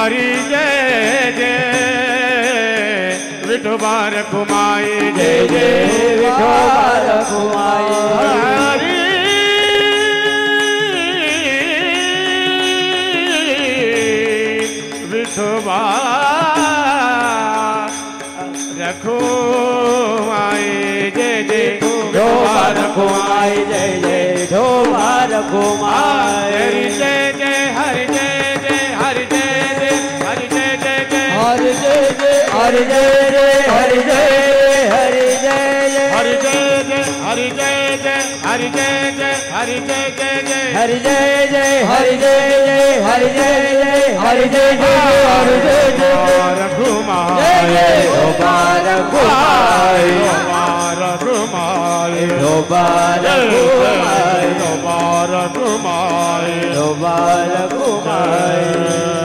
हरी जय जय विठोबा रखुमाई जय जय विठोबा रखुमाई हरी विठोबा रखुमाई जय जय विठोबा रखुमाई जय जय विठोबा रखुमाई हरि जय जय हरि जय जय हरि जय जय हरि जय जय जय हरि जय जय हरि जय जय हरि जय हरि जय जय हरि जय जय हरि जय जय हरि जय जय हरि जय जय जय हरि जय जय हरि जय जय हरि जय जय हरि जय जय हरि जय जय रघुमाई विठोबा रघुमाई रघुमाई विठोबा रघुमाई विठोबा रघुमाई विठोबा रघुमाई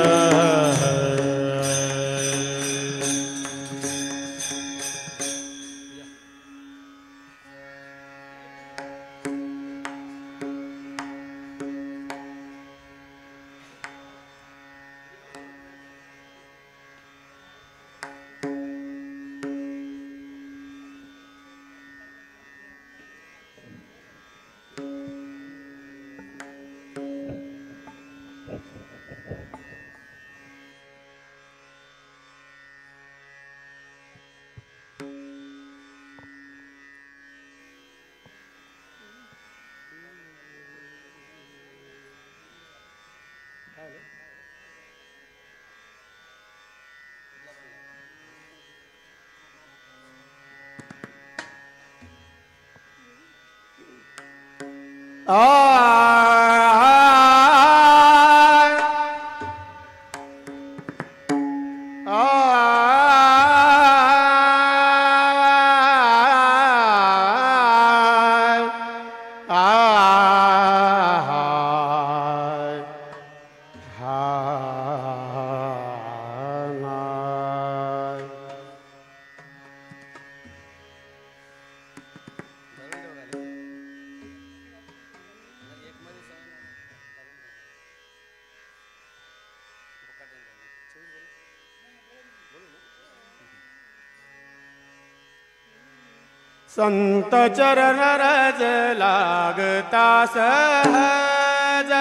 संत चरण रज लागता सहज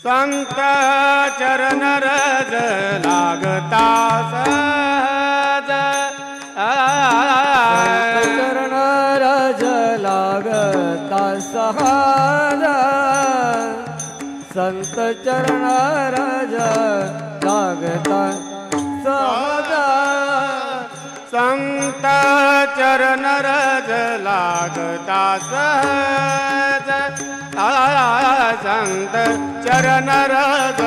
संत चरण रज लागता सहज चरण रज लागता सहज संत चरण रज लागता सहज संत चरण रज लागता सहज संत चरण रज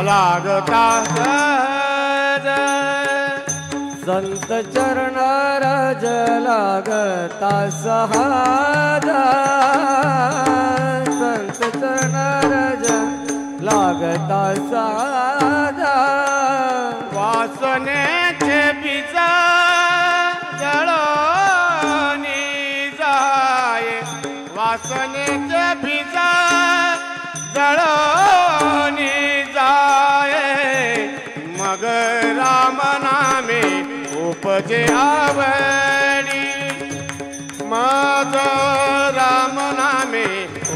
लागता सहज संत चरण रज लागता सहज संत चरण रज लागता सहज वासनेचे बीज जळोनी जाय वासनेचे बीज जळोनी जाय मग राम नामे उपजे आवडी मग राम नामे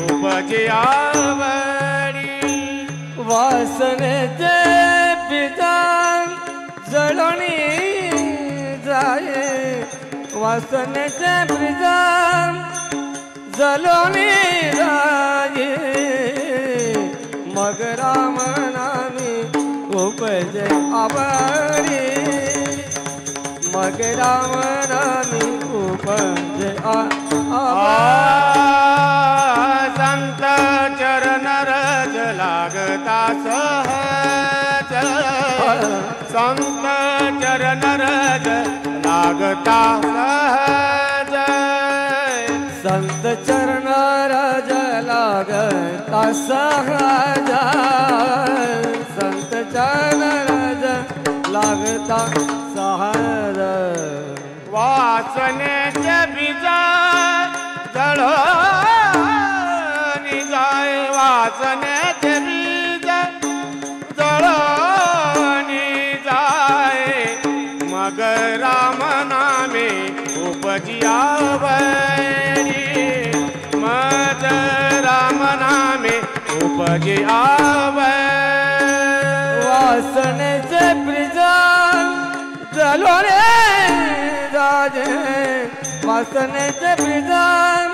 उपजे आवडी वासनेचे बीज जळोनी जाये वासनेचे बीज जलोनी जाये मग राम नामी उपजे आवडी मग राम नामी उपजे संत चरण रज लागता सहज संत चरण रज लागता सहज संत चरण रज लागता सहज संत चरण रज लागता सहज वासनेचे बीज जळोनी जाय वासनेचे बीज जळोनी आवडी मज राम नामे उपजी आव वासनेचे प्रिजन जलो रे जाजे वासनेचे प्रिजन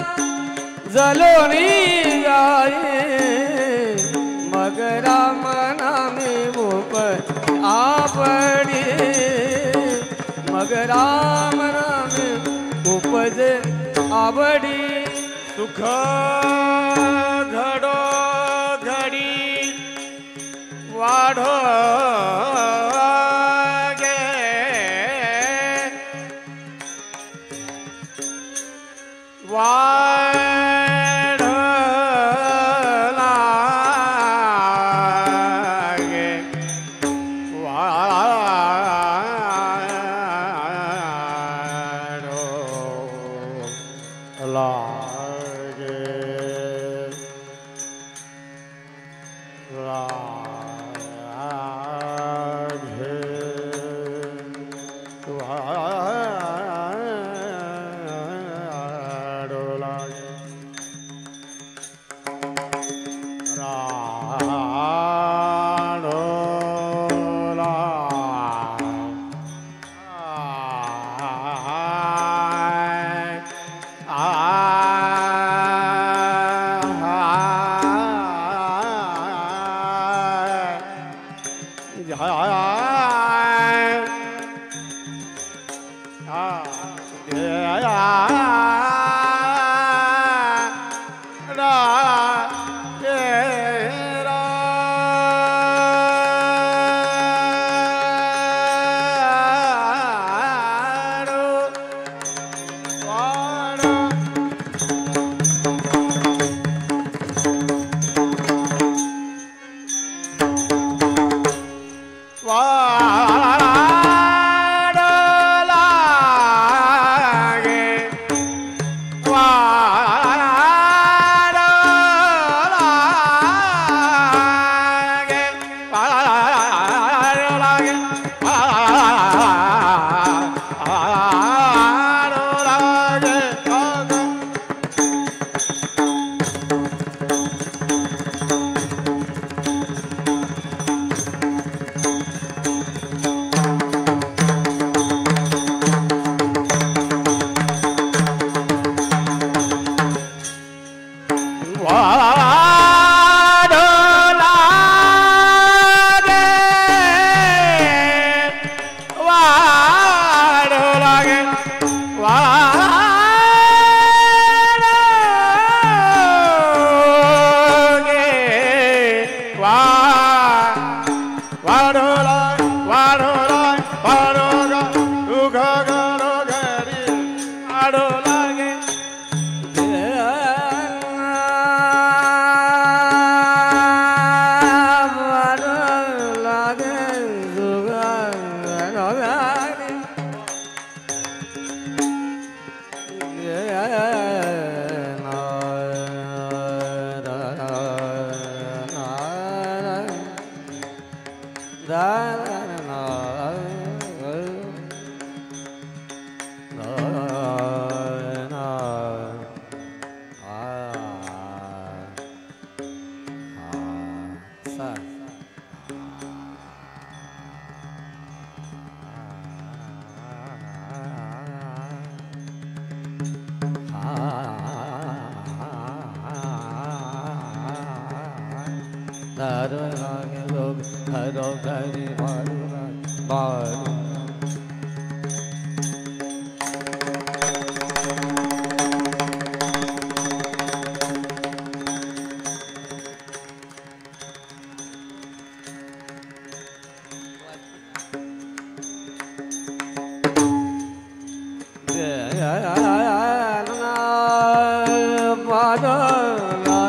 जलोनी जाये मग राम नामे उप आपडी मग राम नामे उपजे आवडी सुख घडो घडी वाढो गे वाढला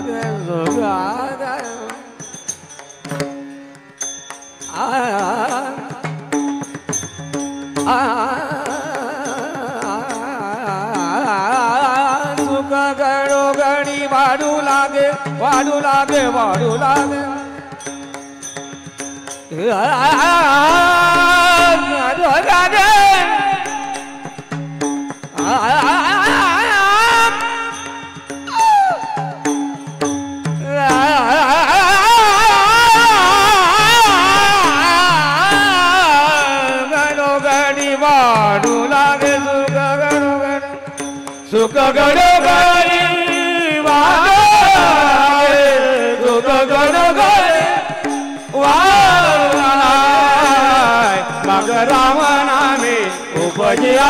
गे वाढला सुख गणो गणी वाढू लागे वाढू लागे वाढू लागे राधे दुःख घडोघरी वाढे दुःख घडोघरी वाढलाय मग राम नामे उपजिया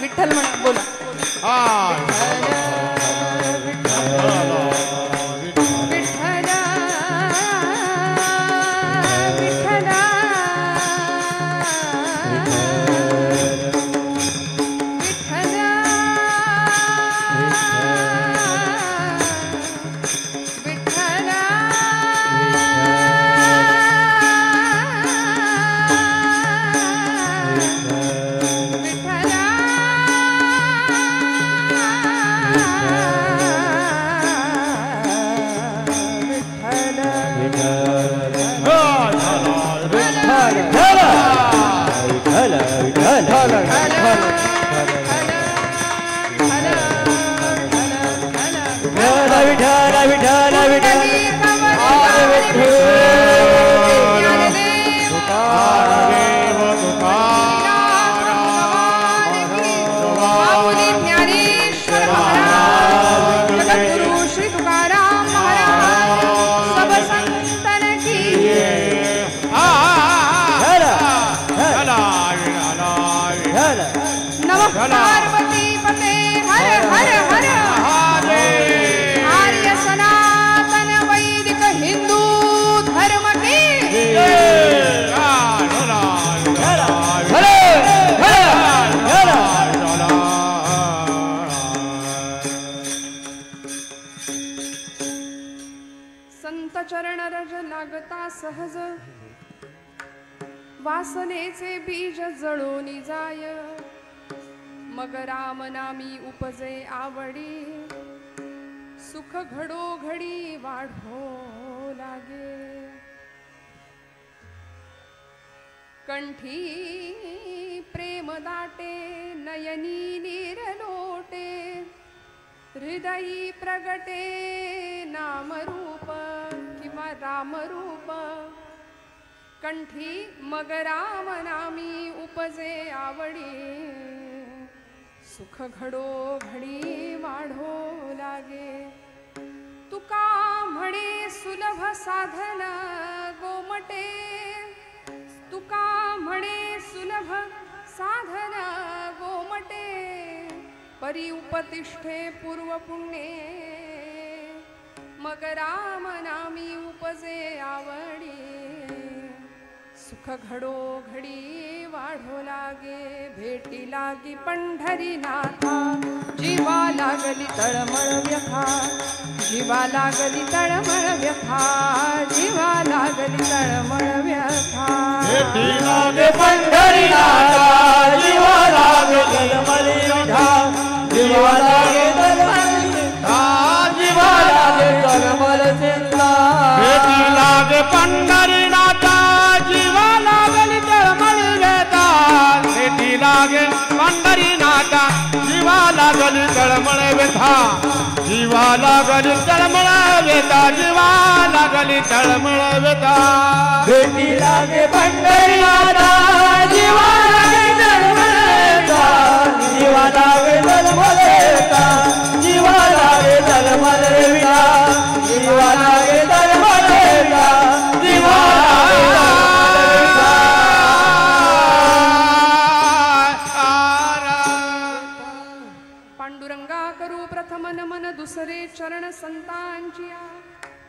विठ्ठल म्हणा बोला सहज वासनेचे बीज जळून जाय मग राम नामी उपजे आवडी सुख घडो घडी वाढो लागे कंठी प्रेम दाटे नयनी नीर लोटे हृदयी प्रगटे नाम रूप किंवा राम रूप कंठी मग राम नामी उपजे आवडी सुख घडो घडी वाढो लागे तुका म्हणे सुलभ साधन गोमटे तुका म्हणे सुलभ साधन गोमटे परी उपतिष्ठे पूर्व पुण्ये मग राम नामी उपजे आवडी सुख घडो घडी वाढो लागे भेटी लागी पंढरीनाथा जीवा लागली तळमळ व्यथा जीवा लागली तळमळ व्यथा जीवा लागली तळमळ व्यथा भेटी लागे पंढरीनाथा जीवा लागे तळमळ व्यथा जीवा लागे जीवा लागे तळमळ चिंता भेटी लागे पंढरीनाथा जीवा लागली तळमळ व्यथा भेटी लागे पंढरीनाथा जीवा लागली तळमळ व्यथा जीवा लागली तळमळ वेता जीवा लागली तळमळ वेता भेटी लागे पंढरी नाथा जीवा लागे तळमळ वेता जीवा लागे तळमळ वेता जीवा लागे तळमळ वेता जीवा लागे तळमळ वेता जीवा नमन दुसरे चरण संतांची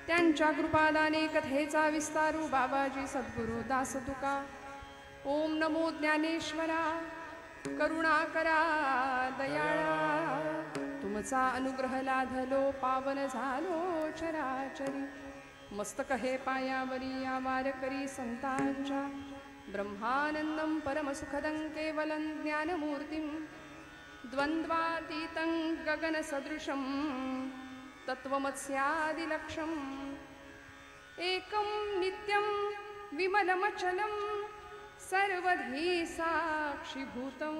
त्यांच्या कृपादाने कथेचा विस्तारू बाबाजी सद्गुरु दास तुका ओम नमो ज्ञानेश्वरा करुणा करा दयाळा तुमचा अनुग्रह लाधलो पावन झालो चराचरी मस्तक हे पायावरी या वारकरी संतांच्या ब्रह्मानंदं परमसुखदं केवलं ज्ञानमूर्तिं द्वन्द्वातीतं गगनसदृशं तत्त्वमस्यादिलक्ष्यम् एकं नित्यं विमलमचलं सर्वधी साक्षिभूतं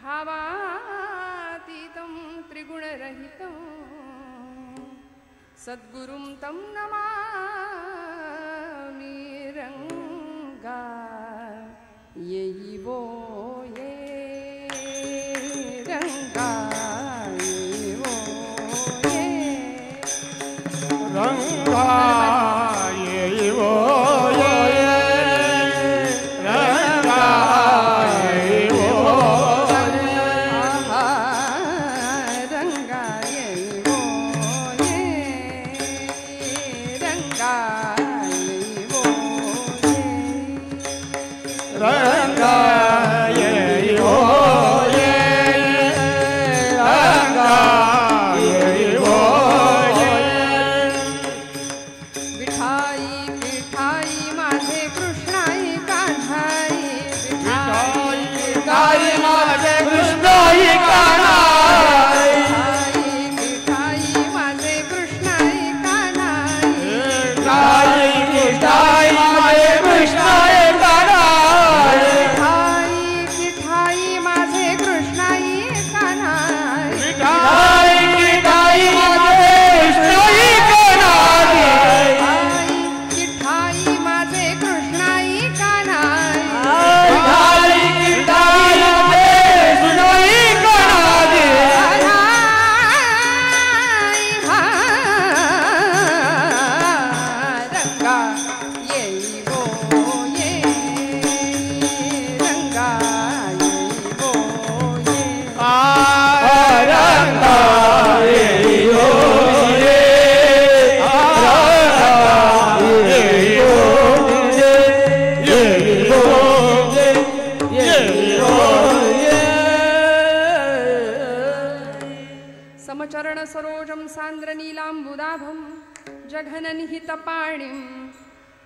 भावातीतं त्रिगुणरहितं सद्गुरुं तं नमामि रंगा येई वो ये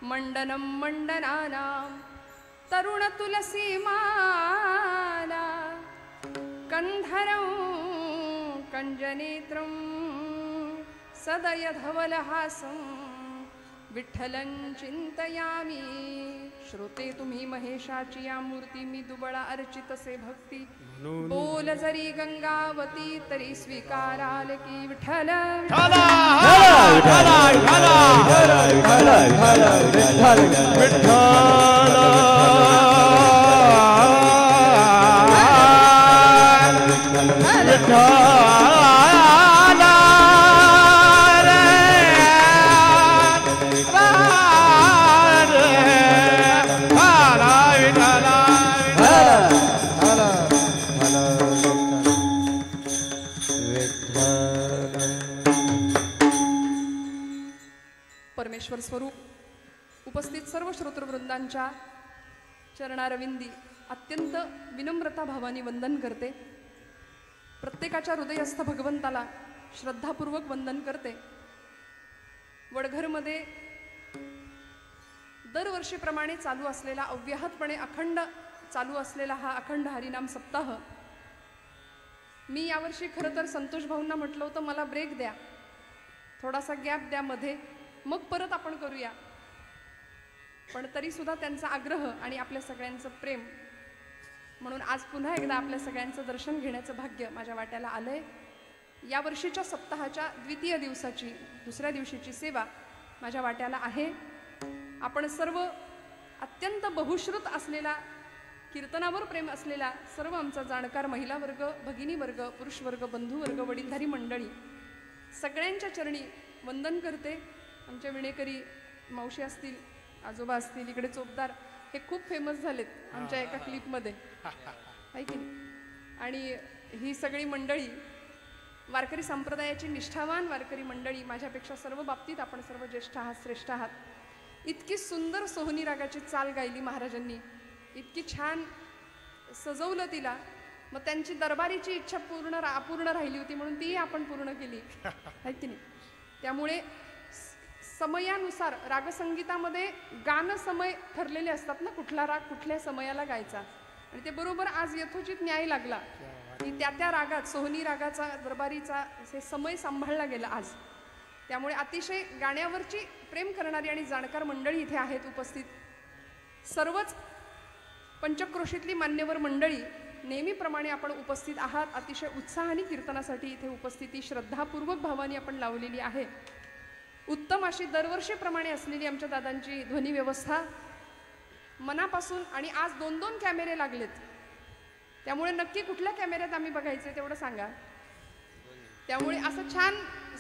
मंडनं मंडनानां तरुण तुलसी माला कंधरं कंजनेत्रं सदय धवलहासं विठ्ठलं चिंतयामि श्रोते तुम्ही महेशाची या मूर्ती मी दुबळा अर्चितसे भक्ती बोल जरी गंगावती तरी स्वीकाराल की विठ्ठल परमेश्वर स्वरूप उपस्थित सर्व श्रोतृवृंदांच्या चरणारविंदी अत्यंत विनम्रता भावाने वंदन करते. प्रत्येकाच्या हृदयस्थ भगवंताला श्रद्धापूर्वक वंदन करते. वडघरमध्ये दरवर्षीप्रमाणे चालू असलेला अव्याहतपणे अखंड चालू असलेला हा अखंड हरिनाम सप्ताह मी यावर्षी खरं तर संतोष भाऊंना म्हटलं होतं मला ब्रेक द्या, थोडासा गॅप द्या मध्ये, मग परत आपण करूया. पण तरी सुद्धा त्यांचा आग्रह आणि आपल्या सगळ्यांचं प्रेम म्हणून आज पुन्हा एकदा आपल्या सगळ्यांचं दर्शन घेण्याचं भाग्य माझ्या वाट्याला आलंय. या वर्षीच्या सप्ताहाच्या द्वितीय दिवसाची दुसऱ्या दिवशीची सेवा माझ्या वाट्याला आहे. आपण सर्व अत्यंत बहुश्रुत असलेला, कीर्तनावर प्रेम असलेला सर्व आमचा जाणकार महिला वर्ग, भगिनी वर्ग, पुरुष वर्ग, बंधू वर्ग, वडीलधारी मंडळी सगळ्यांच्या चरणी वंदन करते. आमच्या विणेकरी मावशी असतील, आजोबा असतील, इकडे चोपदार, हे खूप फेमस झालेत आमच्या एका क्लिपमध्ये, आहे की नाही. आणि ही सगळी मंडळी वारकरी संप्रदायाची निष्ठावान वारकरी मंडळी, माझ्यापेक्षा सर्व बाबतीत आपण सर्व ज्येष्ठ आहात, श्रेष्ठ आहात. इतकी सुंदर सोहनी रागाची चाल गायली महाराजांनी, इतकी छान सजवलं तिला. मग त्यांची दरबारीची इच्छा अपूर्ण राहिली होती म्हणून ती आपण पूर्ण केली, आहे की नाही. त्यामुळे समयानुसार रागसंगीतामध्ये गान समय ठरलेले असतात ना, कुठला राग कुठल्या समयाला गायचा, आणि ते बरोबर आज यथोचित न्याय लागला की त्या रागात, सोहनी रागाचा, दरबारीचा हे समय सांभाळला गेला आज. त्यामुळे अतिशय गाण्यावरची प्रेम करणारी आणि जाणकार मंडळी इथे आहेत उपस्थित. सर्वच पंचक्रोशीतली मान्यवर मंडळी नेहमीप्रमाणे आपण उपस्थित आहात. अतिशय उत्साहाने कीर्तनासाठी इथे उपस्थिती श्रद्धापूर्वक भावाने आपण लावलेली आहे. उत्तम अशी दरवर्षीप्रमाणे असलेली आमच्या दादांची ध्वनी व्यवस्था मनापासून. आणि आज 2-2 कॅमेरे लागलेत, त्यामुळे नक्की कुठल्या कॅमेऱ्यात आम्ही बघायचे तेवढं सांगा. त्यामुळे असं छान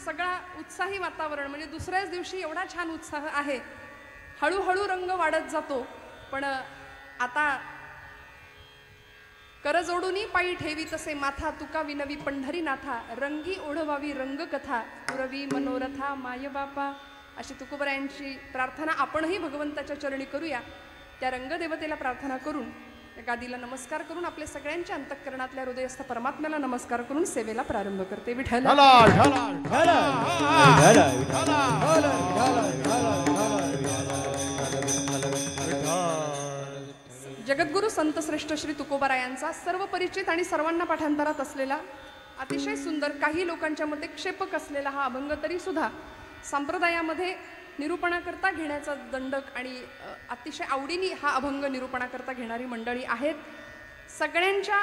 सगळा उत्साही वातावरण, म्हणजे दुसऱ्याच दिवशी एवढा छान उत्साह आहे. हळूहळू रंग वाढत जातो, पण आता कर जोडूनी पायी ठेवी तसे माथा, तुका विनवी पंढरीनाथा, रंगी ओढवावी रंगकथा, पुरवी मनोरथा माय बापा. अशी तुकोबरायांची प्रार्थना आपणही भगवंताच्या चरणी करूया. त्या रंगदेवतेला प्रार्थना करून, गादीला नमस्कार करून, आपल्या सगळ्यांच्या अंतःकरणातल्या हृदयस्थ परमात्म्याला नमस्कार करून सेवेला प्रारंभ करते. विठ्ठल जगद्गुरु संत श्रेष्ठ श्री तुकोबारायांचा सर्व परिचित आणि सर्वांना पाठांतरात असलेला, अतिशय सुंदर, काही लोकांच्या मते क्षेपक असलेला हा अभंग तरी सुद्धा संप्रदायामध्ये निरूपणाकरता घेण्याचा दंडक आणि अतिशय आवडीने हा अभंग निरूपणाकरता घेणारी मंडळी आहेत. सगळ्यांच्या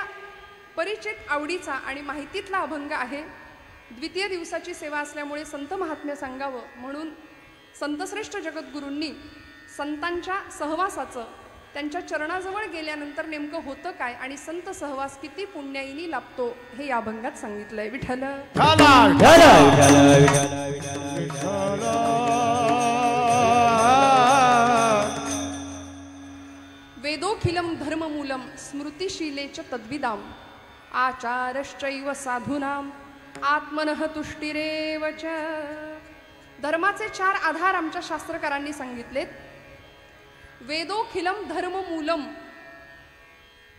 परिचित, आवडीचा आणि माहितीतला अभंग आहे. द्वितीय दिवसाची सेवा असल्यामुळे संत महात्म्य सांगावं म्हणून संतश्रेष्ठ जगद्गुरूंनी संतांच्या सहवासाचं, त्यांच्या चरणाजवळ गेल्यानंतर नेमकं होतं काय आणि संत सहवास किती पुण्याईनी लाभतो हे या अभंगात सांगितलंय. विठ्ठल वेदोखिलम धर्ममूलम स्मृतिशीलेच तद्विदाम, आचारश्चैव साधूनाम आत्मनः तुष्टिरेव च. धर्माचे 4 आधार आमच्या शास्त्रकारांनी सांगितलेत. वेदोखिलम धर्ममूलम,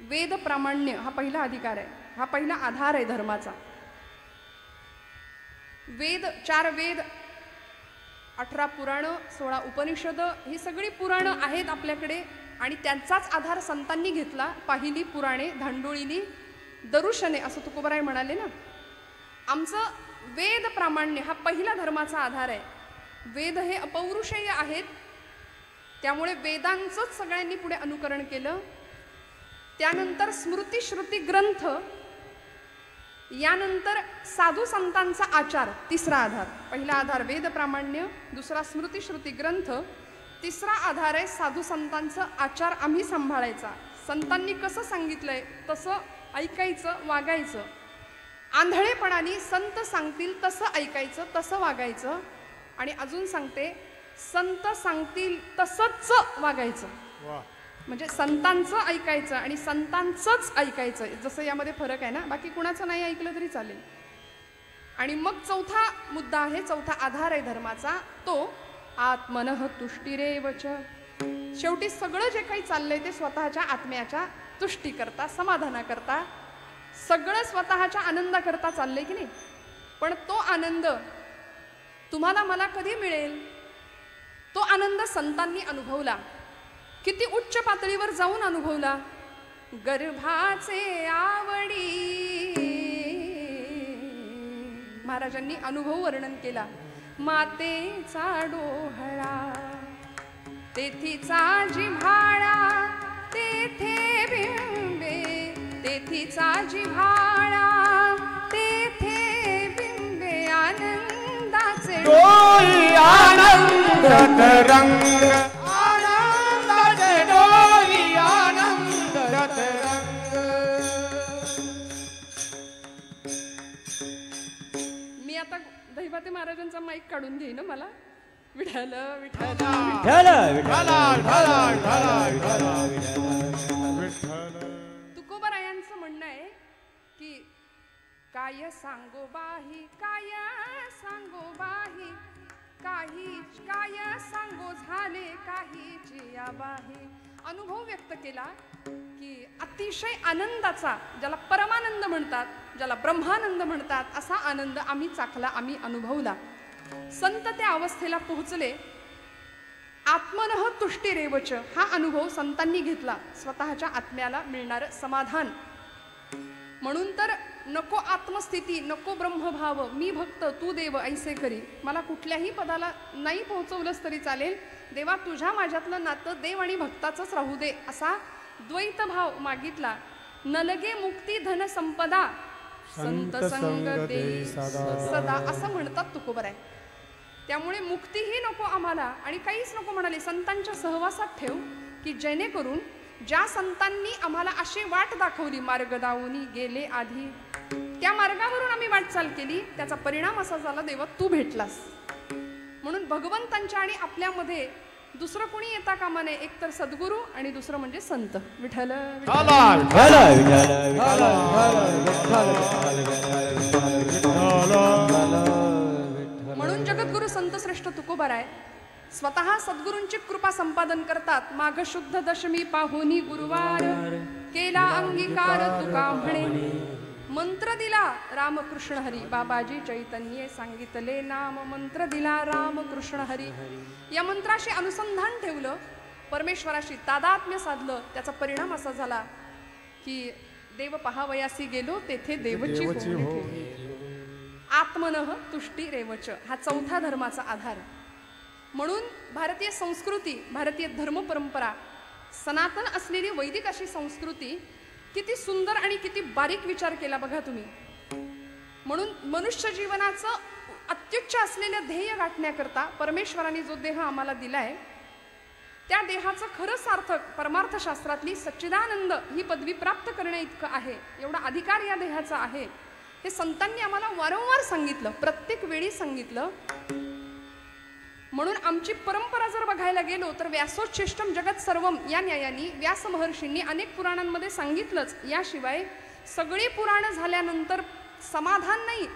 वेद प्रामाण्य हा पहिला अधिकार आहे, हा पहिला आधार आहे धर्माचा. वेद, 4 वेद, 18 पुराणं, 16 उपनिषद, ही सगळी पुराणं आहेत आपल्याकडे आणि त्यांचाच आधार संतांनी घेतला. पाहिली पुराणे धांडोळीली दरुशने, असं तुकोबाराय म्हणाले ना. आमचं वेद प्रामाण्य हा पहिला धर्माचा आधार आहे. वेद हे अपौरुषेय आहेत, त्यामुळे वेदांचंच सगळ्यांनी पुढे अनुकरण केलं. त्यानंतर स्मृती श्रुती ग्रंथ, यानंतर साधू संतांचा आचार, तिसरा आधार. पहिला आधार वेद प्रामाण्य, दुसरा स्मृती श्रुती ग्रंथ, तिसरा आधार आहे साधू संतांचा आचार आम्ही सांभाळायचा. संतांनी कसं सांगितलंय तसं ऐकायचं, वागायचं. आंधळेपणाने संत सांगतील तसं ऐकायचं, तसं वागायचं. आणि अजून सांगते, संत सांगतील तसंच वागायचं. म्हणजे संतांचं ऐकायचं आणि संतांचंच ऐकायचं, जसं यामध्ये फरक आहे ना. बाकी कुणाचं नाही ऐकलं तरी चालेल. आणि मग चौथा मुद्दा आहे, चौथा आधार आहे धर्माचा, तो आत्मनः तुष्टिरेव च. शेवटी सगळं जे काही चाललंय ते स्वतःच्या आत्म्याच्या तुष्टी करता, समाधाना करता, सगळं स्वतःच्या आनंदाकरता चाललंय की नाही. पण तो आनंद तुम्हाला मला कधी मिळेल? तो आनंद संतांनी अनुभवला. किती उच्च पातळीवर जाऊन अनुभवला. गर्भाचे आवडी महाराजांनी अनुभव वर्णन केला. मातेचा डोहळा तेथीचा जिव्हाळा, तेथे बिंबे तेथीचा जिव्हाळा, तेथे बिंबे. आनंद रंग आनंदाचे डोली आनंद रंग. मी आता दहिबाते महाराजांचा माईक काढून घेईन हं मला. विठ्ठल विठ्ठल तुकोबारायांचं म्हणणं आहे की काय सांगो बाही काय सांगो बाही काही काय सांगो झाले काहीची आबाही. अनुभव व्यक्त केला की अतिशय आनंदाचा, ज्याला परमानंद म्हणतात, ज्याला ब्रह्मानंद म्हणतात, असा आनंद आम्ही चाखला, आम्ही अनुभवला. संत त्या अवस्थेला पोहोचले. आत्मनः तुष्टिरेवच हा अनुभव संतांनी घेतला, स्वतःच्या आत्म्याला मिळणारं समाधान. म्हणून तर नको आत्मस्थिती, नको ब्रह्मभाव, मी भक्त तू देव ऐसे करी. मला कुठल्याही पदाला नाही पोहोचवलंच तरी चालेल, देवा तुझ्या माझ्यातलं नातं देव आणि भक्ताचंच राहू दे, असा द्वैत भाव मागितला. नलगे मुक्ती धन संपदा संत संग दे सदा असं म्हणतात तुकोबराय. त्यामुळे मुक्तीही नको आम्हाला आणि काहीच नको म्हणाले, संतांच्या सहवासात ठेव की जेणेकरून ज्या संतांनी आम्हाला अशी वाट दाखवली, मार्ग दावूनी गेले आधी, त्या मार्गावरून आम्ही वाटचाल केली, त्याचा परिणाम असा झाला देवा तू भेटलास. म्हणून भगवंतांच्या आणि आपल्यामध्ये दुसरं कोणी येता कामा नये, एक तर सद्गुरू आणि दुसरं म्हणजे संत. विठ्ठल म्हणून जगद्गुरु संत श्रेष्ठ तुकोबाराय स्वतः सद्गुरूंची कृपा संपादन करतात. माघ शुद्ध दशमी पाहुनी गुरुवार केला अंगीकार तुका म्हणे, मंत्र दिला रामकृष्ण हरी. बाबाजी चैतन्ये सांगितले नाम, मंत्र दिला रामकृष्ण हरी. या मंत्राशी अनुसंधान ठेवलं, परमेश्वराशी तादात्म्य साधलं, त्याचा परिणाम असा झाला की देव पहावयासी गेलो तेथे देवची हो. आत्मनः तुष्टी रेवच हा चौथा धर्माचा आधार. म्हणून भारतीय संस्कृती, भारतीय धर्म परंपरा, सनातन असलेली वैदिक अशी संस्कृती किती सुंदर आणि किती बारीक विचार केला बघा तुम्ही. म्हणून मनुष्य जीवनाचं अत्युच्च असलेलं ध्येय गाठण्याकरता परमेश्वराने जो देह आम्हाला दिलाय, त्या देहाचं खरं सार्थक परमार्थशास्त्रातली सच्चिदानंद ही पदवी प्राप्त करण्या इतकं आहे, एवढा अधिकार या देहाचा आहे. हे संतांनी आम्हाला वारंवार सांगितलं, प्रत्येक वेळी सांगितलं. म्हणून आमची परंपरा जर बघायला गेलो तर व्यासोच्छिष्टम जगत सर्वम या न्यायाने व्यास महर्षींनी अनेक पुराणांमध्ये सांगितलंच. याशिवाय सगळी पुराणं झाल्यानंतर समाधान नाही,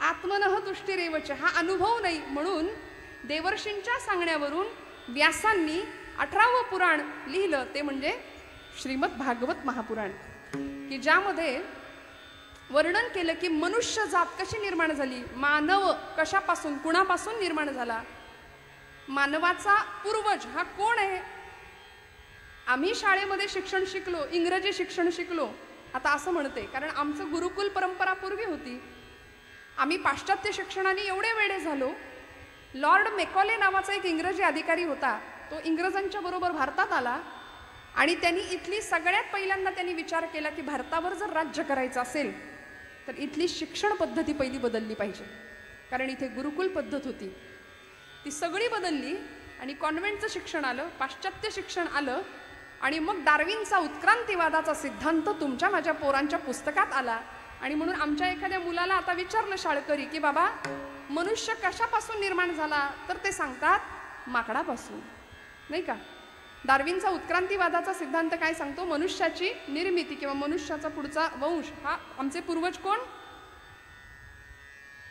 आत्मनः तुष्टिरेवच हा अनुभव नाही. म्हणून देवर्षींच्या सांगण्यावरून व्यासांनी 18वं पुराण लिहिलं, ते म्हणजे श्रीमद भागवत महापुराण, की ज्यामध्ये वर्णन केलं की मनुष्य जात कशी निर्माण झाली, मानव कशापासून कुणापासून निर्माण झाला, मानवाचा पूर्वज हा कोण आहे. आम्ही शाळेमध्ये शिक्षण शिकलो, इंग्रजी शिक्षण शिकलो, आता असं म्हणते कारण आमचं गुरुकुल परंपरा पूर्वी होती. आम्ही पाश्चात्य शिक्षणाने एवढे वेडे झालो. लॉर्ड मेकॉले नावाचा एक इंग्रजी अधिकारी होता, तो इंग्रजांच्या बरोबर भारतात आला आणि त्यांनी इथली सगळ्यात पहिल्यांदा त्यांनी विचार केला की भारतावर जर राज्य करायचं असेल तर इथली शिक्षण पद्धती पहिली बदलली पाहिजे. कारण इथे गुरुकुल पद्धत होती, ती सगळी बदलली आणि कॉन्व्हेंटचं शिक्षण आलं, पाश्चात्य शिक्षण आलं आणि मग डार्विनचा उत्क्रांतीवादाचा सिद्धांत तुमच्या माझ्या पोरांच्या पुस्तकात आला. आणि म्हणून आमच्या एखाद्या मुलाला आता विचारलं शाळकरी की बाबा मनुष्य कशापासून निर्माण झाला, तर ते सांगतात माकडापासून, नाही का. डार्विनचा उत्क्रांतीवादाचा सिद्धांत काय सांगतो, मनुष्याची निर्मिती किंवा मनुष्याचा पुढचा वंश हा आमचे पूर्वज कोण.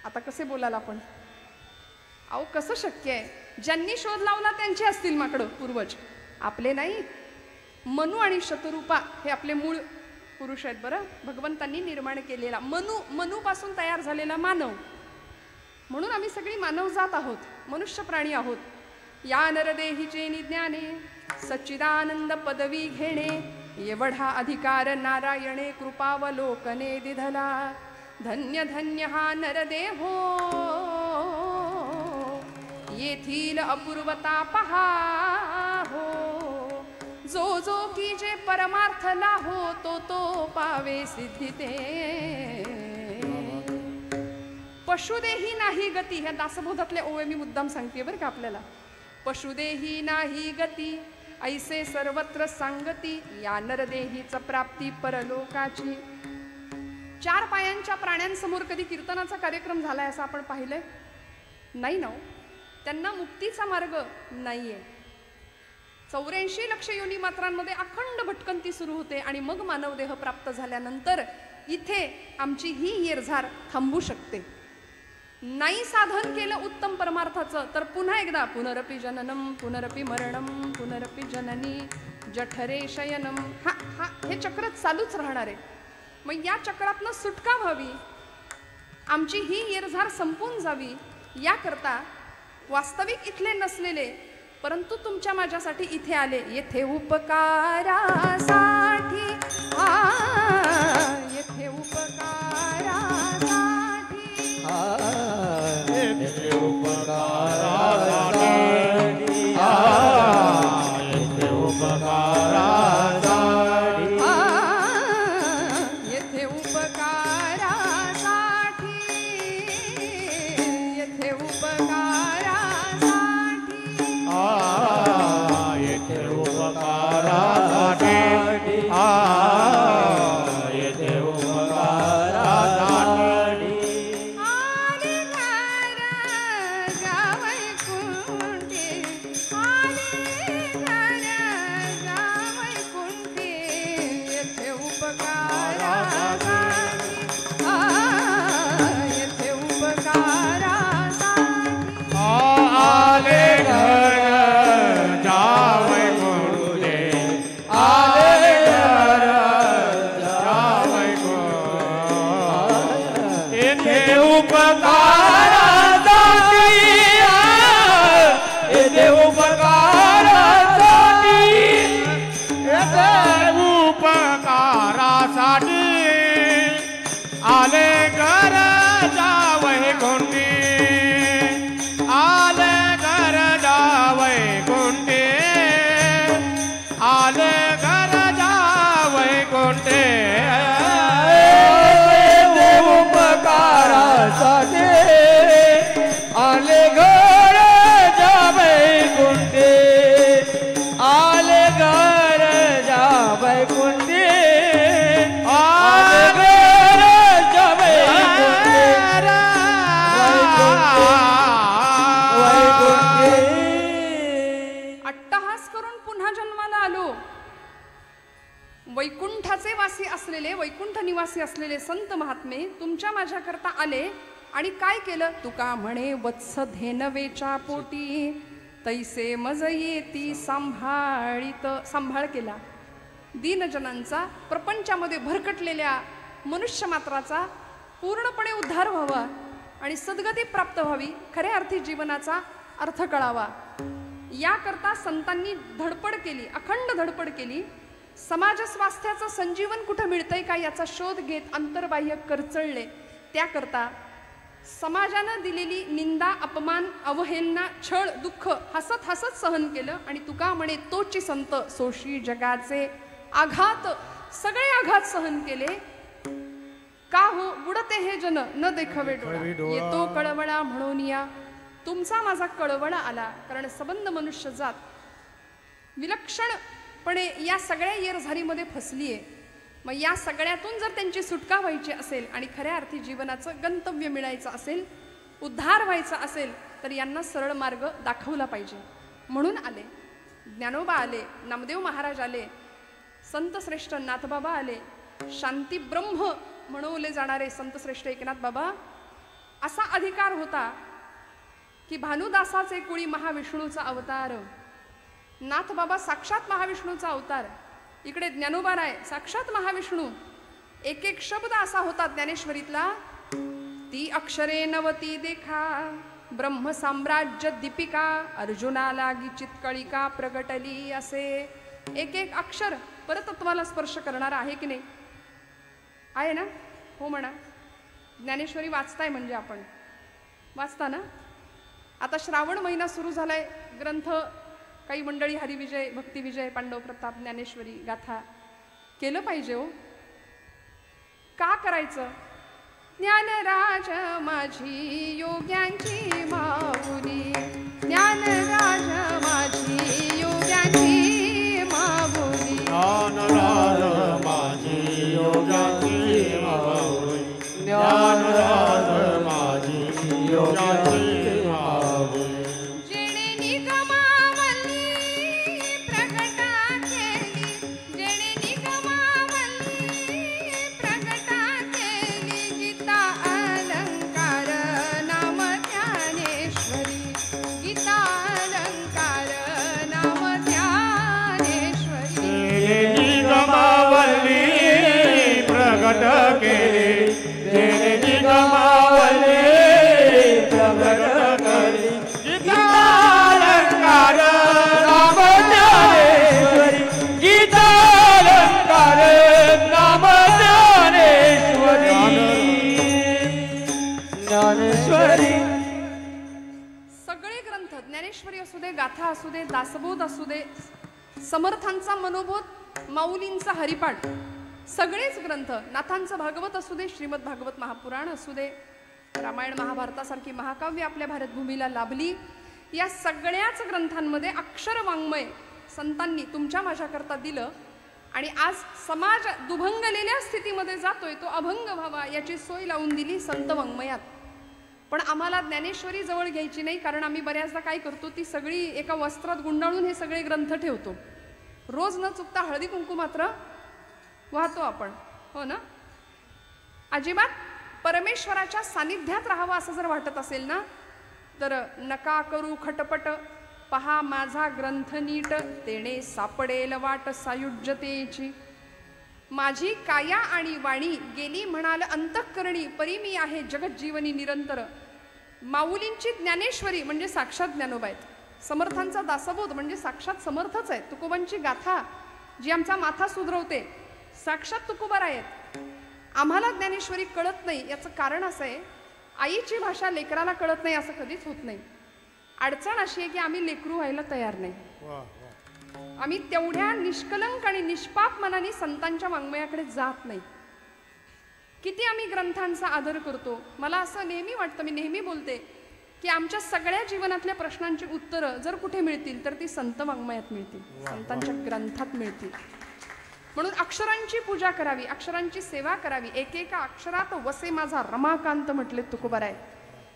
आता कसे बोलाल आपण, अहो कसं शक्य आहे, ज्यांनी शोध लावला त्यांचे असतील माकडं पूर्वज, आपले नाही. मनु आणि शतरूपा हे आपले मूळ पुरुष आहेत बरं, भगवंतांनी निर्माण केलेला. मनुपासून तयार झालेला मानव, म्हणून आम्ही सगळी मानवजात आहोत, मनुष्य प्राणी आहोत. या नरदेहीचे निज्ञाने सच्चिदानंद पदवी घेणे, एवढा अधिकार नारायणे कृपावलोकने दिधला. धन्य धन्य हा नरदेहो, येथील अपूर्वता पहा हो. जो जो की जे परमार्थला हो, तो तो पावे सिद्धिते. पशुदेही नाही गती, ह्या दासबोधातले ओवे मी मुद्दाम सांगते बरं का आपल्याला. पशुदेही नाही गती, ऐसे सर्वत्र सांगती, या नरदेहीच प्राप्ती परलोकाची. 4 पायांच्या प्राण्यांसमोर कधी कीर्तनाचा कार्यक्रम झालाय असं आपण पाहिलंय? नाही ना. त्यांना मुक्तीचा मार्ग नाहीये. 84 लक्ष योनी मात्रांमध्ये अखंड भटकंती सुरू होते आणि मग मानवदेह प्राप्त झाल्यानंतर इथे आमची ही येरझार थांबू शकते. नाही साधन केलं उत्तम परमार्थाचं तर पुन्हा एकदा पुनरपि जननम पुनरपि मरणम पुनरपि जननी जठरे शयनम, हे चक्र चालूच राहणार आहे. मग या चक्रातनं सुटका व्हावी, आमची ही येरझार संपून जावी, याकरता वास्तविक इथले नसलेले परंतु तुमच्या माझ्यासाठी इथे आले. येथे उपकारासाठी, येथे उपकारासाठी, येथे उपकारासाठी, येथे उपकारासाठी, येथे उपकारासाठी, येथे उपकारासाठी, येथे उपकारासाठी, येथे उपकारासाठी. आले घर जावैकुंठी, आले घर जावैकुंठी, येथे उपकारासाठी, येथे उपकारासाठी. आले घर जावैकुंठे, आले घर जावैकुंठे, येथे उपकारासाठी, येथे उपकारासाठी, येथे उपकारासाठी. आले घर जावैकुंठे, आले घर जावैकुंठे, आले घर जावैकुंठे, उपकारासाठी. आले घर जावैकुंठे, आले घर जावैकुंठे, आले घर जावैकुंठे, वैकुंठे. अट्टहास करून पुन्हा जन्माला आलो. वैकुंठाचे वासी असलेले, वैकुंठ निवासी असलेले संत महात्मे तुमच्या माझ्याकरता आले आणि काय केलं? तुका म्हणे वत्स धेनवेच्या पोटी, तैसे मज येती सांभाळीत. सांभाळ केला दीनजनांचा, प्रपंचामध्ये भरकटलेल्या मनुष्य मात्राचा पूर्णपणे उद्धार व्हावा आणि सद्गती प्राप्त व्हावी, खऱ्या अर्थी जीवनाचा अर्थ कळावा, याकरता संतांनी धडपड केली, अखंड धडपड केली. समाज स्वास्थ्याचं संजीवन कुठं मिळतंय का याचा शोध घेत अंतर्बाह्य करचळले. त्याकरता समाजानं दिलेली निंदा, अपमान, अवहेलना, छळ, दुःख हसत हसत सहन केलं आणि तुका म्हणे तोची संत सोशी जगाचे आघात, सगळे आघात सहन केले. का हो बुडते हे जन न देखवे डोळा, येतो कळवळा म्हणून या. तुमचा माझा कळवळा आला, कारण सबंध मनुष्य जात विलक्षणपणे या सगळ्या येरझारीमध्ये फसली आहे. मग या सगळ्यातून जर त्यांची सुटका व्हायची असेल आणि खऱ्या अर्थी जीवनाचं गंतव्य मिळायचं असेल, उद्धार व्हायचा असेल, तर यांना सरळ मार्ग दाखवला पाहिजे. म्हणून आले ज्ञानोबा, आले नामदेव महाराज, आले संतश्रेष्ठ नाथबाबा, आले शांती ब्रह्म म्हणवले जाणारे संतश्रेष्ठ एकनाथ बाबा. असा अधिकार होता की भानुदासाचे कुळी महाविष्णूचा अवतार, नाथबाबा साक्षात महाविष्णूचा अवतार, इकडे ज्ञानोबा राय साक्षात महाविष्णू. एक एक शब्द असा होता ज्ञानेश्वरीतला, ती अक्षरे नवती देखा ब्रह्म साम्राज्य दीपिका, अर्जुना लागी चितकळिका प्रगटली. असे एक एक अक्षर परतत्वाला स्पर्श करणारा आहे की नाही? आहे ना? हो म्हणा. ज्ञानेश्वरी वाचताय म्हणजे आपण वाचता ना. आता श्रावण महिना सुरू झालाय, ग्रंथ काही मंडळी हरिविजय, भक्तिविजय, पांडव प्रताप, ज्ञानेश्वरी गाथा केलं पाहिजे. हो का करायचं? ज्ञानराज माझी योग्यांची माऊली, ज्ञान ज्ञानराज माझी योग्याची माऊली ज्ञानराज माझी योग्याची माऊली ज्ञानराज माझी योग्याची माऊली जेणे निगमावली प्रगटा केली जेणे निगमावली प्रगटा केली गीता अलंकार नाम ज्ञानेश्वरी गीता अलंकार नाम ज्ञानेश्वरी निगमावली प्रगट केली जेणे निगमावली प्रगट केली गीता अलंकार नाम ज्ञानेश्वरी गीता अलंकार नाम ज्ञानेश्वरी ज्ञानेश्वरी सगळे ग्रंथ ज्ञानेश्वरी असू दे गाथा असू दे दासबोध असू दे समर्थांचा मनोबोध माऊलींचा हरिपाठ सगळेच ग्रंथ नाथांचं भागवत असू दे श्रीमद भागवत महापुराण असू दे रामायण महाभारतासारखी महाकाव्य आपल्या भारतभूमीला लाभली या सगळ्याच ग्रंथांमध्ये अक्षर वाङ्मय संतांनी तुमच्या माझ्याकरता दिलं आणि आज समाज दुभंगलेल्या स्थितीमध्ये जातोय तो अभंग व्हावा याची सोय लावून दिली संत वाङ्मयात. पण आम्हाला ज्ञानेश्वरी जवळ घ्यायची नाही कारण आम्ही बऱ्याचदा काय करतो ती सगळी एका वस्त्रात गुंडाळून हे सगळे ग्रंथ ठेवतो. रोज न चुकता हळदी कुंकू मात्र वाहतो आपण, हो ना. अजिबात परमेश्वराच्या सानिध्यात राहावं असं जर वाटत असेल ना तर नका करू खटपट पहा माझा ग्रंथ नीट तेणे सापडेल वाट सायुज्यतेची माझी काया आणि वाणी गेली म्हणाल अंतःकरणी परी मी आहे जगज्जीवनी निरंतर. माऊलींची ज्ञानेश्वरी म्हणजे साक्षात ज्ञानोबा आहेत. समर्थांचा दासबोध म्हणजे साक्षात समर्थच आहे. तुकोबांची गाथा जी आमचा माथा सुधरवते साक्षात तुकोबा आहेत. आम्हाला ज्ञानेश्वरी कळत नाही याचं कारण असं आहे आईची भाषा लेकराला कळत नाही असं कधीच होत नाही. अडचण अशी आहे की आम्ही लेकरू व्हायला तयार नाही. आम्ही तेवढ्या निष्कलंक आणि निष्पाप मनाने संतांच्या वाङ्मयाकडे जात नाही. किती आम्ही ग्रंथांचा आदर करतो. मला असं नेहमी वाटतं, मी नेहमी बोलते की आमच्या सगळ्या जीवनातल्या प्रश्नांची उत्तरं जर कुठे मिळतील तर ती संत वाङ्मयात मिळतील, संतांच्या ग्रंथात मिळतील. म्हणून अक्षरांची पूजा करावी, अक्षरांची सेवा करावी. एकेका अक्षरात वसे माझा रमाकांत म्हटले तुकोबाराय.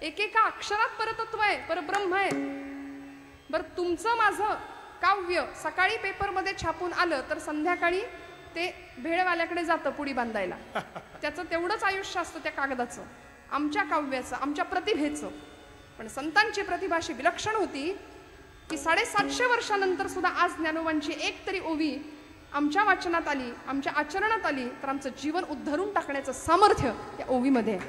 एकेका अक्षरात परतत्व आहे, परब्रह्म आहे. बरं तुमचं माझं काव्य सकाळी पेपरमध्ये छापून आलं तर संध्याकाळी ते भेळवाल्याकडे जातं पुडी बांधायला. त्याचं तेवढंच आयुष्य असतं त्या कागदाचं, आमच्या काव्याचं, आमच्या प्रतिभेचं. पण संतांची प्रतिभा अशी विलक्षण होती की 750 वर्षानंतर सुद्धा आज ज्ञानोबांची एक तरी ओवी आमच्या वाचनात आली, आमच्या आचरणात आली तर आमचं जीवन उद्धरून टाकण्याचं सामर्थ्य या ओवीमध्ये आहे.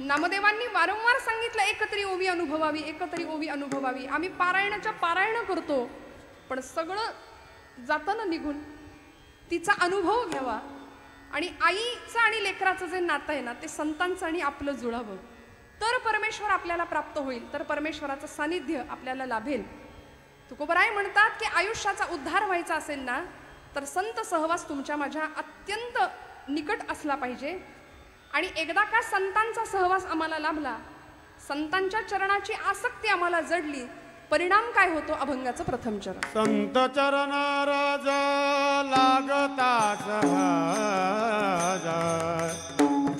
नामदेवांनी वारंवार सांगितलं एकतरी ओवी अनुभवावी, एकतरी ओवी अनुभवावी. आम्ही पारायणाच्या पारायण करतो पण सगळं जातं ना निघून. तिचा अनुभव घ्यावा आणि आईचं आणि लेकराचं जे नातं आहे ना ते संतांचं आणि आपलं जुळावं तर परमेश्वर आपल्याला प्राप्त होईल, तर परमेश्वराचं सानिध्य आपल्याला लाभेल. तुकोबराय म्हणतात की आयुष्याचा उद्धार व्हायचा असेल ना तर संत सहवास तुमच्या माझ्या अत्यंत निकट असला पाहिजे. आणि एकदा का संतांचा सहवास आम्हाला लाभला, संतांच्या चरणाची आसक्ती आम्हाला जडली, परिणाम काय होतो अभंगाचं प्रथम चरण. संत चरण रज लागता सहज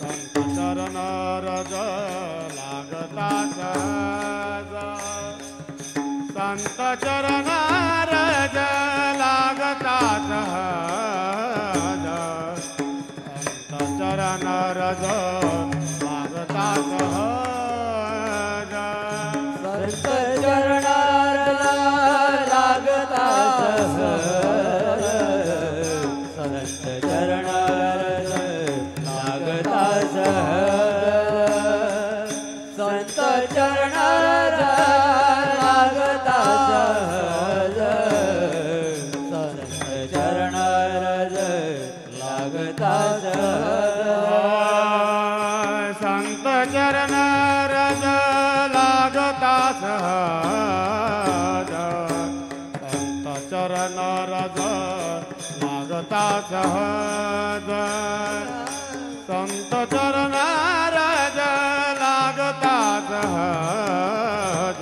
संत चरण रज लागता सहज संत चरण रज लागता सहज संत चरण रज लागता सहज संत चरण लागता सहज संत चरण लागता सहज संत चरण लागता सहज संत चरण लागता सहज संत चरण रज लागता सहज संत चरण रज लागता सहज संत चरण रज लागता सहज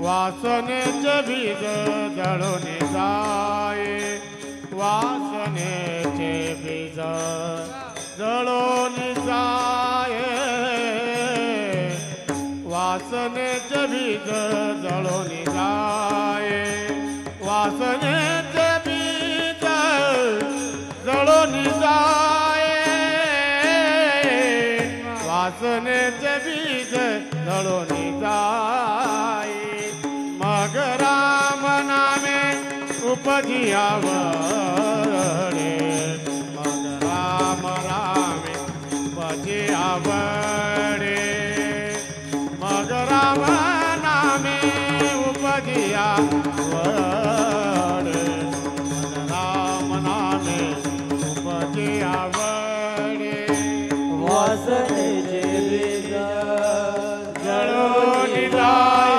वासनेचे बीज जळून जाये वासनेचे बीज जळून जाये वासनेचे बीज जळून जाये वासनेचे बीज जळून जाये वासनेचे बीज जळून जाये मग राम नामे उपजियावरे मग राम रामे उपजियावरे मग राम नामे उपजियावरे मग राम नामे उपजियावरे वासनेचे बीज जळून जाये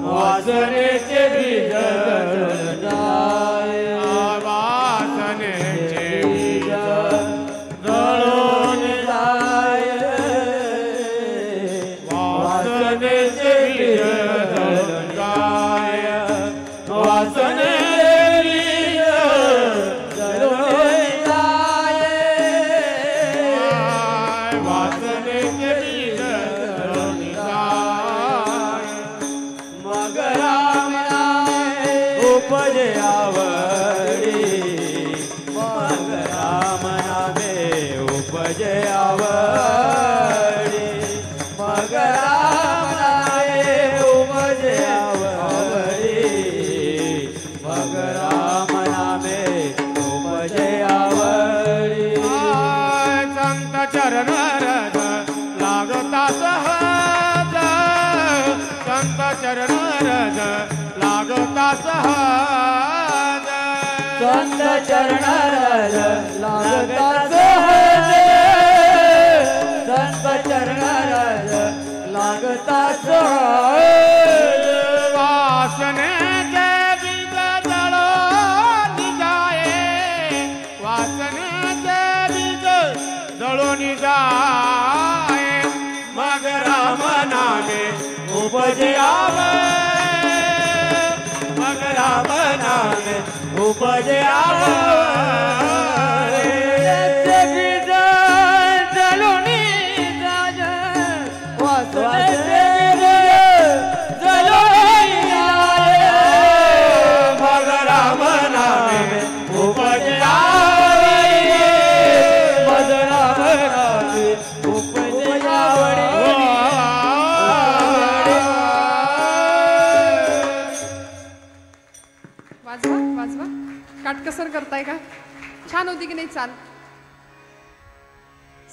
वासनेचे बीज जळून जाये वासनेचे बीज जळून जाये वासनेचे बीज जळून जाये वासनेचे बीज जळून जाये वासनेचे बीज जळून जाये मग राम नामे उपजे आवडी मग राम नामे उपजे आवडी मग राम नामे उपजे आवडी मग राम नामे उपजे आवडी संत चरण रज लागता सहज संत चरण रज लागता सहज संत चरण रज लागता सहज संत चरण रज लागता सहज वासनेचे बीज जळून जाये वासनेचे बीज जळून जाये मग राम नामे उपजियावे मग राम नामे उपजियावे बीज जळून जाय वासनेचे बीज जळून जाय मग राम नामे उपजियावे मग राम नामे उपजियावडी वाजवा वाजवा काटकसर करताय का छान होती की नाही चाल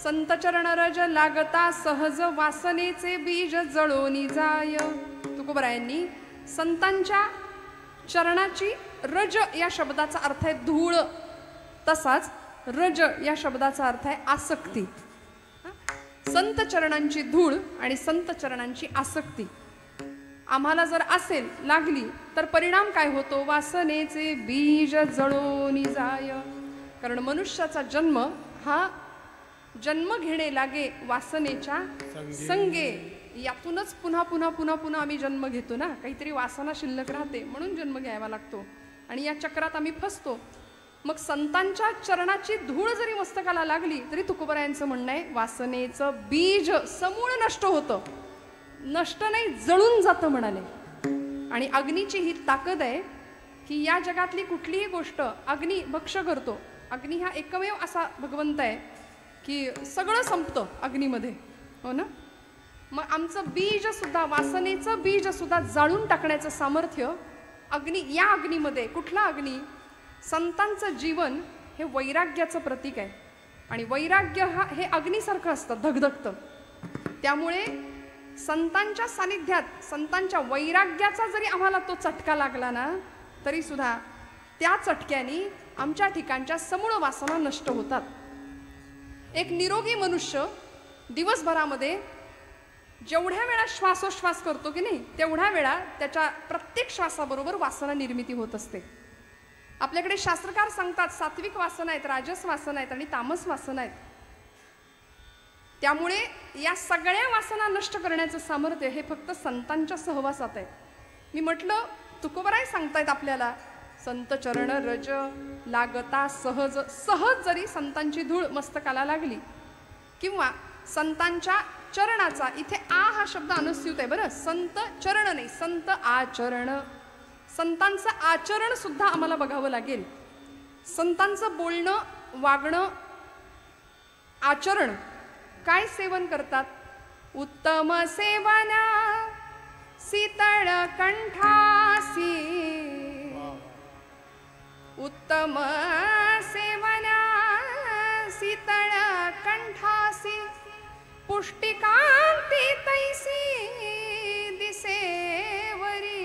संत चरण रज लागता सहज वासनेचे बीज जळोनी जाय तुकोबरायांनी संतांच्या चरणाची रज या शब्दाचा अर्थ आहे धूळ तसाच रज या शब्दाचा अर्थ आहे आसक्ती संत चरणांची धूळ आणि संत चरणांची आसक्ती आम्हाला जर असेल लागली तर परिणाम काय होतो वासनेचे बीज जळोनी जाय कारण मनुष्याचा जन्म हा जन्म घेणे लागे वासनेच्या संगे यातूनच पुन्हा पुन्हा पुन्हा पुन्हा आम्ही जन्म घेतो ना काहीतरी वासना शिल्लक राहते म्हणून जन्म घ्यावा लागतो आणि या चक्रात आम्ही फसतो मग संतांच्या चरणाची धूळ जरी मस्तकाला लागली तरी तुकोबरायांचं म्हणणं आहे वासनेचं बीज समूळ नष्ट होतं नष्ट नाही जळून जातं म्हणाले आणि अग्नीची ही ताकद आहे की या जगातली कुठलीही गोष्ट अग्नी भक्ष करतो अग्नी हा एकमेव असा भगवंत आहे की सगळं संपतं अग्नीमध्ये हो ना मग आमचं बीज सुद्धा वासनेचं बीज सुद्धा जाळून टाकण्याचं सामर्थ्य अग्नी या अग्नीमध्ये कुठला अग्नी संतांचं जीवन हे वैराग्याचं प्रतीक आहे आणि वैराग्य हे अग्नीसारखं असतं धगधगतं त्यामुळे संतांच्या सानिध्यात संतांच्या वैराग्याचा जरी आम्हाला तो चटका लागला ना तरी सुद्धा त्या चटक्याने आमच्या ठिकाणच्या समूळ वासना नष्ट होतात एक निरोगी मनुष्य दिवसभरामध्ये जेवढ्या वेळा श्वासोश्वास करतो की नाही तेवढ्या वेळा त्याच्या प्रत्येक श्वासाबरोबर वासना निर्मिती होत असते आपल्याकडे शास्त्रकार सांगतात सात्विक वासना आहेत राजस वासना आहेत आणि तामस वासना आहेत त्यामुळे या सगळ्या वासना नष्ट करण्याचं सामर्थ्य हे फक्त संतांच्या सहवासात आहे. मी म्हटलं तुकोबराय सांगतायत आपल्याला, संत चरण रज लागता सहज. सहज जरी संतांची धूळ मस्तकाला लागली किंवा संतांच्या चरणाचा, इथे आ हा शब्द अनुस्यूत आहे बरं, संत चरण नाही, संत आचरण. संतांचं आचरण सुद्धा आम्हाला बघावं लागेल. संतांचं बोलणं, वागणं, आचरण, काय सेवन करतात. उत्तम सेवना शीतळ कंठासी, उत्तम सेवना शीतळ कंठासी, पुष्टिकांती तैसी दिसेवरी,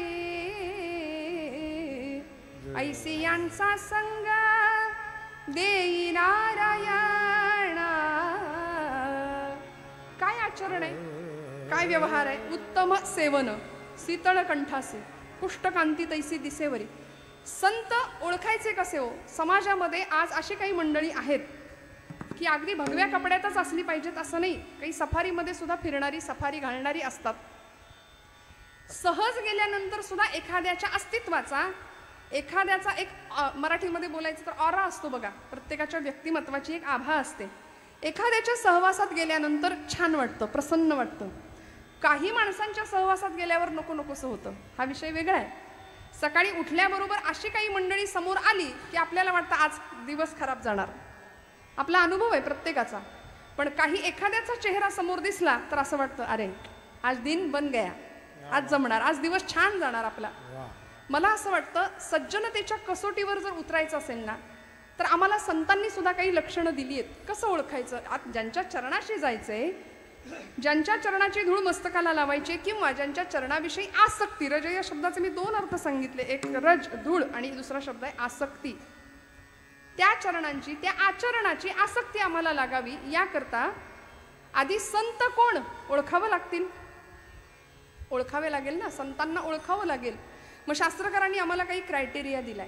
ऐसी यांचा संग देई नारायणा. काय आचरण आहे, काय व्यवहार आहे. उत्तम सेवन, शीतळ कंठासी, पुष्टकांती तैसी दिसेवरी. संत ओळखायचे कसे हो. समाजामध्ये आज अशी काही मंडळी आहेत की अगदी भगव्या कपड्यातच असली पाहिजेत असं नाही, काही सफारीमध्ये सुद्धा फिरणारी, सफारी घालणारी असतात. सहज गेल्यानंतर सुद्धा एखाद्याच्या अस्तित्वाचा, एखाद्याचा एक मराठीमध्ये बोलायचं तर ऑरा असतो बघा. प्रत्येकाच्या व्यक्तिमत्वाची एक आभा असते. एखाद्याच्या सहवासात गेल्यानंतर छान वाटतं, प्रसन्न वाटतं. काही माणसांच्या सहवासात गेल्यावर नको नकोसं होतं, हा विषय वेगळा आहे. सकाळी उठल्याबरोबर अशी काही मंडळी समोर आली की आपल्याला वाटतं आज दिवस खराब जाणार. आपला अनुभव आहे प्रत्येकाचा. पण काही एखाद्याचा चेहरा समोर दिसला तर असं वाटतं अरे आज दिन बन गया, आज जमणार, आज दिवस छान जाणार आपला. मला असं वाटतं सज्जनतेच्या कसोटीवर जर उतरायचं असेल ना तर आम्हाला संतांनी सुद्धा काही लक्षणं दिली आहेत. कसं ओळखायचं. ज्यांच्या चरणाशी जायचंय, ज्यांच्या चरणाची धूळ मस्तकाला लावायची किंवा ज्यांच्या चरणाविषयी आसक्ती, रज या शब्दाचे मी दोन अर्थ सांगितले, एक रज धूळ आणि दुसरा शब्द आहे आसक्ती. त्या चरणांची, त्या आचरणाची आसक्ती आम्हाला लागावी याकरता आधी संत कोण ओळखावं लागतील, ओळखावे लागेल ना. संतांना ओळखावं लागेल. मग शास्त्रकारांनी आम्हाला काही क्रायटेरिया दिलाय.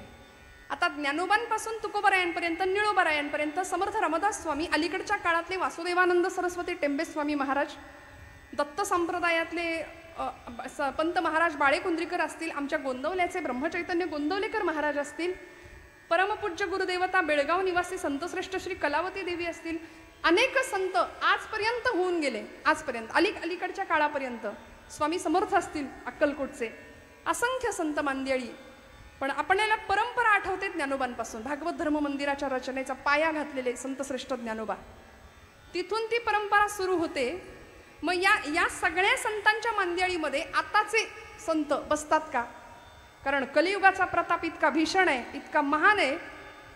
आता ज्ञानोबांपासून तुकोबरायांपर्यंत, निळोबरायांपर्यंत, समर्थ रामदास स्वामी, अलीकडच्या काळातले वासुदेवानंद सरस्वती टेंबे स्वामी महाराज, दत्त संप्रदायातले पंत महाराज बाळेकुंद्रीकर असतील, आमच्या गोंदवल्याचे ब्रह्मचैतन्य गोंदवलेकर महाराज असतील, परमपूज्य गुरुदेवता बेळगाव निवासी संतश्रेष्ठ श्री कलावती देवी असतील, अनेक संत आजपर्यंत होऊन गेले. आजपर्यंत अलीकडच्या काळापर्यंत स्वामी समर्थ असतील अक्कलकोटचे, असंख्य संत मांदियाळी. पण आपल्याला परंपरा आठवते ज्ञानोबांपासून. भागवत धर्म मंदिराच्या रचनेचा पाया घातलेले संतश्रेष्ठ ज्ञानोबा, तिथून ती परंपरा सुरू होते. मग या सगळ्या संतांच्या मांदियाळीमध्ये आताचे संत बसतात का. कारण कलियुगाचा प्रताप इतका भीषण आहे, इतका महान आहे.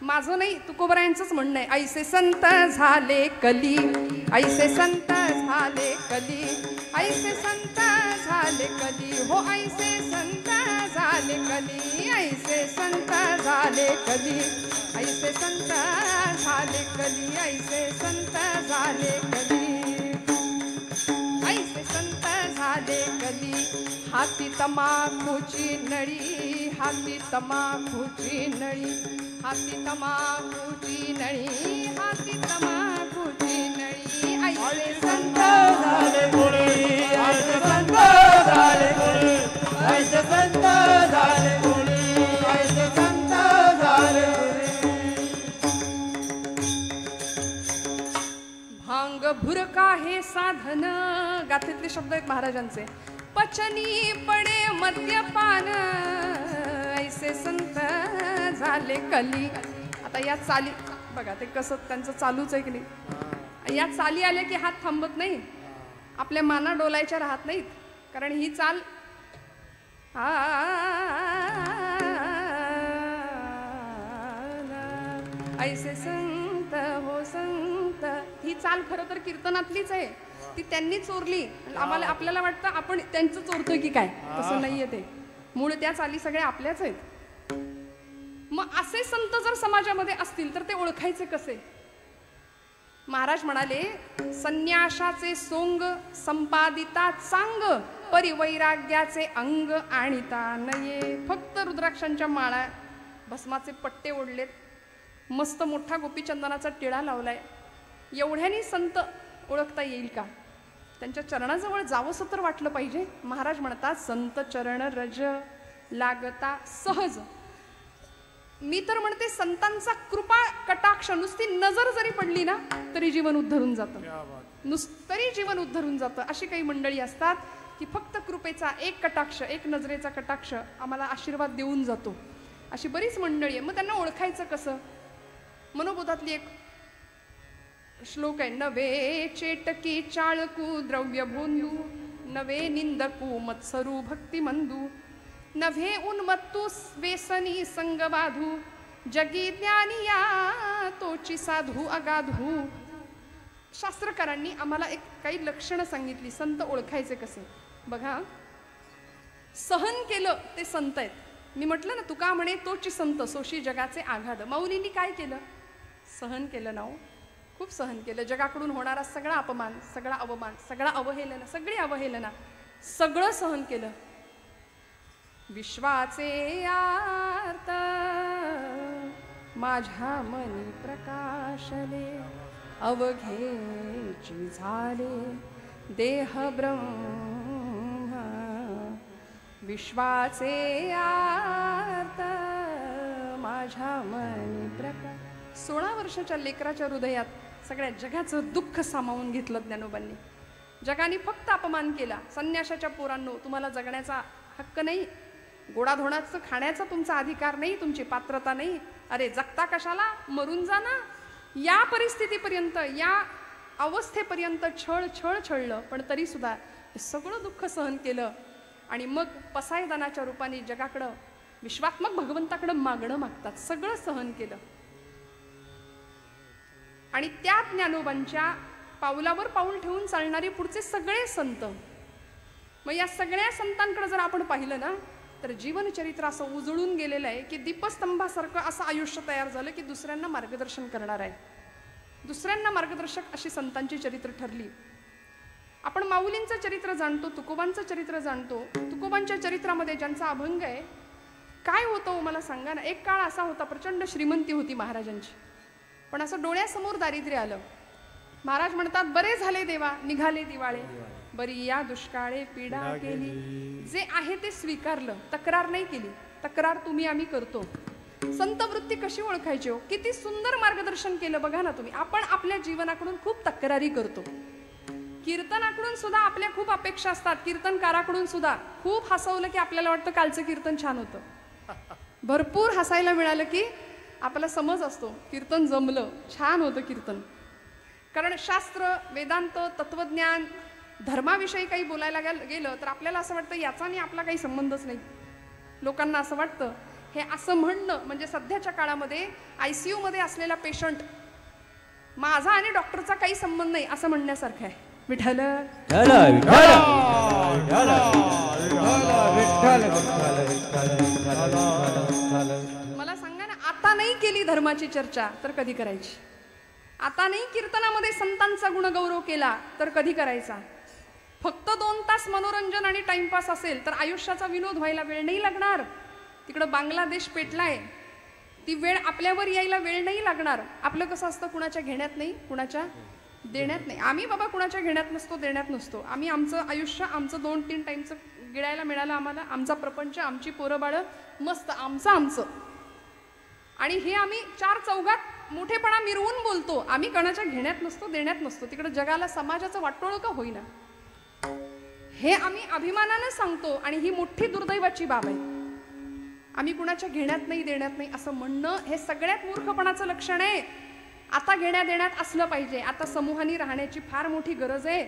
माझं नाही, तुकोबरायांचंच म्हणणं आहे. ऐसे संत झाले कली, ऐसे संत झाले कली, ऐसे संत झाले कली, हो ऐसे संत झाले कली, ऐसे संत झाले कली, ऐसे संत झाले कली, ऐसे संत झाले कली, ऐसे संत झाले कली. हाती तमाखूची नळी, हाती तमाखूची नळी, हाती तमाखूची नळी, हाती तमाखूची नळी, ऐसे संत झाले कोळी, ऐसे संत झाले कोळी, ऐसे संत झाले कोळी, ऐसे संत झाले कोळी. भांग भुरका हे साधन, गाथेतले शब्द आहेत महाराजांचे. पचनी पडे मद्यपान, ऐसे संत झाले कली. आता या चाली बघा, ते कसं त्यांचं चालूच आहे की नाही. या चाली आल्या की हात थांबत नाही, आपल्या माना डोलायच्या राहत नाहीत. कारण ही चाल ऐसे संत हो संत, ही चाल खरं तर कीर्तनातलीच आहे. ती त्यांनी चोरली. आपल्याला वाटतं आपण त्यांचं चोरतोय की काय, तसं नाहीये. ते मूळ त्या चाली सगळ्या आपल्याच आहेत. मग असे संत जर समाजामध्ये असतील तर ते ओळखायचे कसे. महाराज म्हणाले, संन्यासाचे सोंग संपादिता चांग, परिवैराग्याचे अंग आणिता नये. फक्त रुद्राक्षांच्या माळा, भस्माचे पट्टे ओढलेत, मस्त मोठा गोपीचंदनाचा टिळा लावलाय, एवढ्यानी संत ओळखता येईल का? त्यांच्या चरणाजवळ जावंसं तर वाटलं पाहिजे. महाराज म्हणतात संत चरण रज लागता सहज. मी तर म्हणते संतांचा कृपा कटाक्ष नुसती नजर जरी पडली ना तरी जीवन उद्धरून जातं, तरी जीवन उद्धरून जातं. अशी काही मंडळी असतात की फक्त कृपेचा एक कटाक्ष, एक नजरेचा कटाक्ष आम्हाला आशीर्वाद देऊन जातो. अशी बरीच मंडळी आहे. मग त्यांना ओळखायचं कसं? मनोबोधातली एक श्लोक आहे, नवे चेटकी चाळकू द्रव्य भोंदू, नवे निंदकू मत्सरू भक्ती मंदू, नभे उन्मत्तू व्यसनी संग बाधू, जगी ज्ञानी या तोची साधू अगाधू. शास्त्रकारांनी आम्हाला एक काही लक्षणं सांगितली संत ओळखायचे कसे. बघा, सहन केलं ते संत आहेत. मी म्हटलं ना, तुका म्हणे तोची संत सोशी जगाचे आघाद. माऊलींनी काय केलं? सहन केलं ना हो, खूप सहन केलं. जगाकडून होणारा सगळा अपमान, सगळा अवमान, सगळा अवहेलना, सगळी अवहेलना, सगळं सहन केलं. विश्वाचे आर्त माझ्या मनी प्रकाशले, अवघेची झाले देह ब्रह्म. विश्वाचे आर्त माझ्या मनी प्रकाश. 16 वर्षाच्या लेकराच्या हृदयात सगळ्या जगाचं दुःख सामावून घेतलं ज्ञानोबांनी. जगाने फक्त अपमान केला. संन्याशाच्या पोरांनो, तुम्हाला जगण्याचा हक्क नाही, गोडाधोडाचं खाण्याचा तुमचा अधिकार नाही, तुमची पात्रता नाही. अरे जगता कशाला, मरून जा ना. या परिस्थितीपर्यंत, या अवस्थेपर्यंत छळलं, पण तरी सुद्धा हे सगळं दुःख सहन केलं. आणि मग पसायदानाच्या रूपाने जगाकडं, विश्वात्मक भगवंताकडं मागणं मागतात. सगळं सहन केलं. आणि त्या ज्ञानोबांच्या पावलावर पाऊल ठेवून चालणारे पुढचे सगळे संत. मग या सगळ्या संतांकडे जर आपण पाहिलं ना, तर जीवनचरित्र असं उजळून गेलेलं आहे की दीपस्तंभासारखं असं आयुष्य तयार झालं की दुसऱ्यांना मार्गदर्शन करणार आहे. दुसऱ्यांना मार्गदर्शक अशी संतांची चरित्र ठरली. आपण माऊलींचं चरित्र जाणतो, तुकोबांचं चरित्र जाणतो. तुकोबांच्या चरित्रामध्ये ज्यांचा अभंग आहे, काय होतं मला सांगा ना. एक काळ असा होता, प्रचंड श्रीमंती होती महाराजांची, पण असं डोळ्यासमोर दारिद्र्य आलं. महाराज म्हणतात, बरे झाले देवा निघाले दिवाळे, बरी या दुष्काळे पीडा केली. जे आहे ते स्वीकारलं, तक्रार नाही केली. तक्रार तुम्ही आम्ही करतो. संत वृत्ती कशी ओळखायची हो? किती सुंदर मार्गदर्शन केलं बघा ना तुम्ही. आपण आपल्या जीवनाकडून खूप तक्रारी करतो. कीर्तनाकडून सुद्धा आपल्या खूप अपेक्षा असतात. कीर्तनकाराकडून सुद्धा खूप हसवलं की आपल्याला वाटतं कालचं कीर्तन छान होतं. भरपूर हसायला मिळालं की आपला समज असतो कीर्तन जमलं, छान होतं कीर्तन. कारण शास्त्र, वेदांत, तत्वज्ञान, धर्माविषयी काही बोलायला गेलं तर आपल्याला असं वाटतं याचा आणि आपला काही संबंधच नाही. लोकांना असं वाटतं हे असं म्हणणं म्हणजे सध्याच्या काळामध्ये ICU मध्ये असलेला पेशंट, माझा आणि डॉक्टरचा काही संबंध नाही असं म्हणण्यासारखं आहे. विठ्ठल मला सांगा ना, आता नाही केली धर्माची चर्चा तर कधी करायची? आता नाही कीर्तनामध्ये संतांचा गुणगौरव केला तर कधी करायचा? फक्त 2 तास मनोरंजन आणि टाइमपास असेल तर आयुष्याचा विनोद व्हायला वेळ नाही लागणार. तिकडं बांगलादेश पेटलाय, ती वेळ आपल्यावर यायला वेळ नाही लागणार. आपलं कसं असतं, कुणाच्या घेण्यात नाही, कुणाच्या देण्यात नाही. आम्ही बाबा कुणाच्या घेण्यात नसतो, देण्यात नसतो. आम्ही आमचं आयुष्य, आमचं 2-3 टाइमचं गिळायला मिळालं आम्हाला, आमचा प्रपंच, आमची पोरं बाळं मस्त आमचं. आणि हे आम्ही 4 चौघात मोठेपणा मिरवून बोलतो. आम्ही कोणाच्या घेण्यात नसतो, देण्यात नसतो. तिकडे जगाला समाजाचं वाटोळं का होईना हे आम्ही अभिमानानं सांगतो. आणि ही मोठी दुर्दैवाची बाब आहे. आम्ही कुणाच्या घेण्यात नाही, देण्यात नाही असं म्हणणं हे सगळ्यात मूर्खपणाचं लक्षण आहे. आता घेण्या देण्यात असलं पाहिजे. आता समूहाने राहण्याची फार मोठी गरज आहे,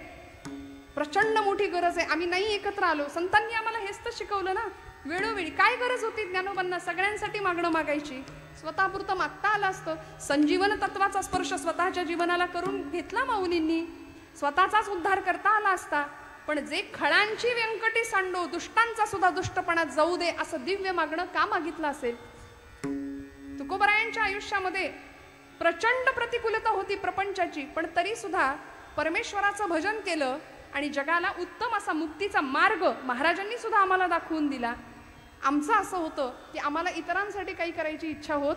प्रचंड मोठी गरज आहे. आम्ही नाही एकत्र आलो. संतांनी आम्हाला हेच तर शिकवलं ना वेळोवेळी. काय गरज होती ज्ञानोबांना सगळ्यांसाठी मागणं मागायची? स्वतःपुरतं मागता आलं असतं. संजीवन तत्वाचा स्पर्श स्वतःच्या जीवनाला करून घेतला माऊलींनी, स्वतःचाच उद्धार करता आला असता. पण जे खळांची व्यंकटी सांडो, दुष्टांचा सुद्धा दुष्टपणा जाऊ दे असं दिव्य मागणं का मागितलं असेल? तुकोबरायांच्या आयुष्यामध्ये प्रचंड प्रतिकूलता होती प्रपंचाची, पण तरी सुद्धा परमेश्वराचं भजन केलं आणि जगाला उत्तम असा मुक्तीचा मार्ग महाराजांनी सुद्धा आम्हाला दाखवून दिला. आमचं असं होतं की आम्हाला इतरांसाठी काही करायची इच्छा होत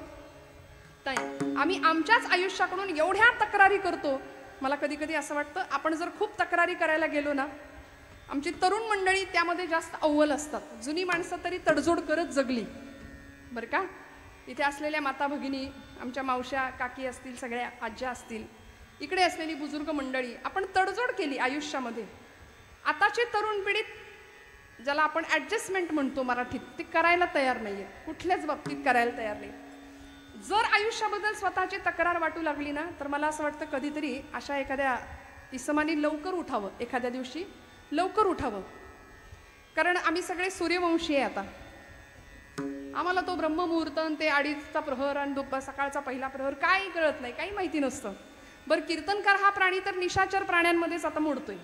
नाही. आम्ही आमच्याच आयुष्याकडून एवढ्या तक्रारी करतो मला कधी कधी असं वाटतं आपण जर खूप तक्रारी करायला गेलो ना, आमची तरुण मंडळी त्यामध्ये जास्त अव्वल असतात. जुनी माणसं तरी तडजोड करत जगली बरं का. इथे असलेल्या माता भगिनी, आमच्या मावश्या काकी असतील, सगळ्या आज्या असतील, इकडे असलेली बुजुर्ग मंडळी, आपण तडजोड केली आयुष्यामध्ये. आताची तरुण पिढीत ज्याला आपण ॲडजस्टमेंट म्हणतो मराठीत, ती करायला तयार नाही आहे, कुठल्याच बाबतीत करायला तयार नाही. जर आयुष्याबद्दल स्वतःची तक्रार वाटू लागली ना, तर मला असं वाटतं कधीतरी अशा एखाद्या इसमानी लवकर उठावं, एखाद्या दिवशी लवकर उठावं. कारण आम्ही सगळे सूर्यवंशी आहे. आता आम्हाला तो ब्रह्ममुहूर्त, ते 2:30चा प्रहर आणि सकाळचा पहिला प्रहर काही कळत नाही, काही माहिती नसतं. बरं, कीर्तनकार हा प्राणी तर निशाचर प्राण्यांमध्येच आता मोडतोय,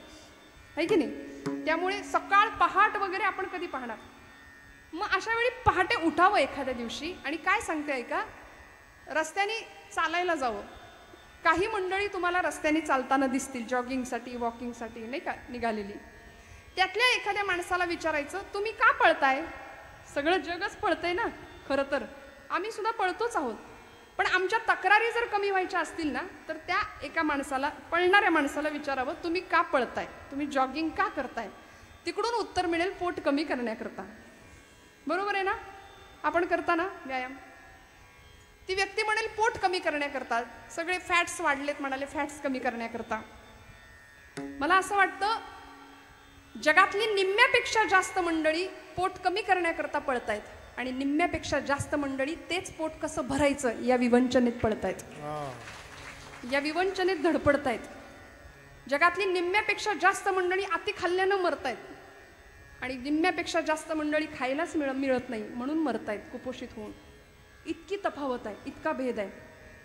आहे की नाही. त्यामुळे सकाळ पहाट वगैरे आपण कधी पाहणार. मग अशा वेळी पहाटे उठावं एखाद्या दिवशी. आणि काय सांगते ऐका, रस्त्याने चालायला जावं. काही मंडळी तुम्हाला रस्त्याने चालताना दिसतील, जॉगिंगसाठी, वॉकिंगसाठी नाही का निघालेली. त्यातल्या एखाद्या माणसाला विचारायचं, तुम्ही का पळताय? सगळं जगच पळतंय ना. खरं तर आम्ही सुद्धा पळतोच आहोत, पण आमच्या तक्रारी जर कमी व्हायच्या असतील ना, तर त्या एका माणसाला, पळणाऱ्या माणसाला विचारावं, तुम्ही का पळताय, तुम्ही जॉगिंग का करताय? तिकडून उत्तर मिळेल, पोट कमी करण्याकरता. बरोबर आहे ना? आपण करता ना व्यायाम? ती व्यक्ती म्हणेल पोट कमी करण्याकरता, सगळे फॅट्स वाढलेत म्हणाले, फॅट्स कमी करण्याकरता. मला असं वाटतं जगातली निम्म्यापेक्षा जास्त मंडळी पोट कमी करण्याकरता पळतायत आणि निम्म्यापेक्षा जास्त मंडळी तेच पोट कसं भरायचं या विवंचनेत पळतायत, या विवंचनेत धडपडतायत. जगातली निम्म्यापेक्षा जास्त मंडळी अति खाल्ल्यानं मरतायत आणि निम्म्यापेक्षा जास्त मंडळी खायलाच मिळत नाही म्हणून मरतायत कुपोषित होऊन. इतकी तफावत आहे, इतका भेद आहे.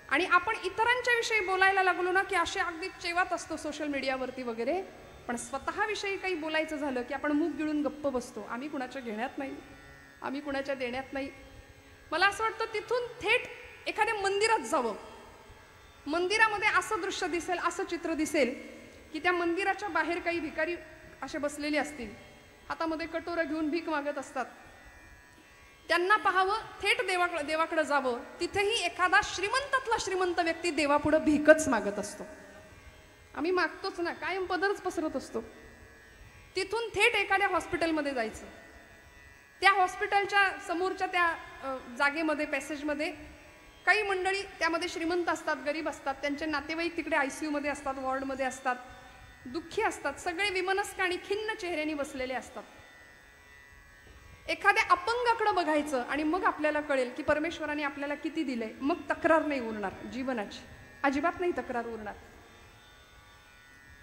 आणि आपण इतरांच्या विषयी बोलायला लागलो ना की असे अगदी चेवात असतो सोशल मीडियावरती वगैरे, पण स्वतःविषयी काही बोलायचं झालं की आपण मुख गिळून गप्प बसतो. आम्ही कुणाच्या घेण्यात नाही, आम्ही कुणाच्या देण्यात नाही. मला असं वाटतं तिथून थेट एखाद्या मंदिरात जावं. मंदिरामध्ये असं दृश्य दिसेल, असं चित्र दिसेल की त्या मंदिराच्या बाहेर काही भिकारी असे बसलेले असतील, हातामध्ये कटोरं घेऊन भीक मागत असतात. त्यांना पाहावं, थेट देवाकडे जावं. तिथेही एखादा श्रीमंतातला श्रीमंत व्यक्ती देवापुढं भीकच मागत असतो. आम्ही मागतोच ना, कायम पदरच पसरत असतो. तिथून थेट एखाद्या हॉस्पिटलमध्ये जायचं. त्या हॉस्पिटलच्या समोरच्या त्या जागेमध्ये, पॅसेजमध्ये काही मंडळी त्यामध्ये श्रीमंत असतात, गरीब असतात, त्यांचे नातेवाईक तिकडे ICU मध्ये असतात, वॉर्डमध्ये असतात, दुःखी असतात, सगळे विमनस्क आणि खिन्न चेहऱ्याने बसलेले असतात. एखाद्या अपंगाकडे बघायचं आणि मग आपल्याला कळेल की परमेश्वराने आपल्याला किती दिलंय. मग तक्रार नाही उरणार जीवनाची, अजिबात नाही तक्रार उरणार.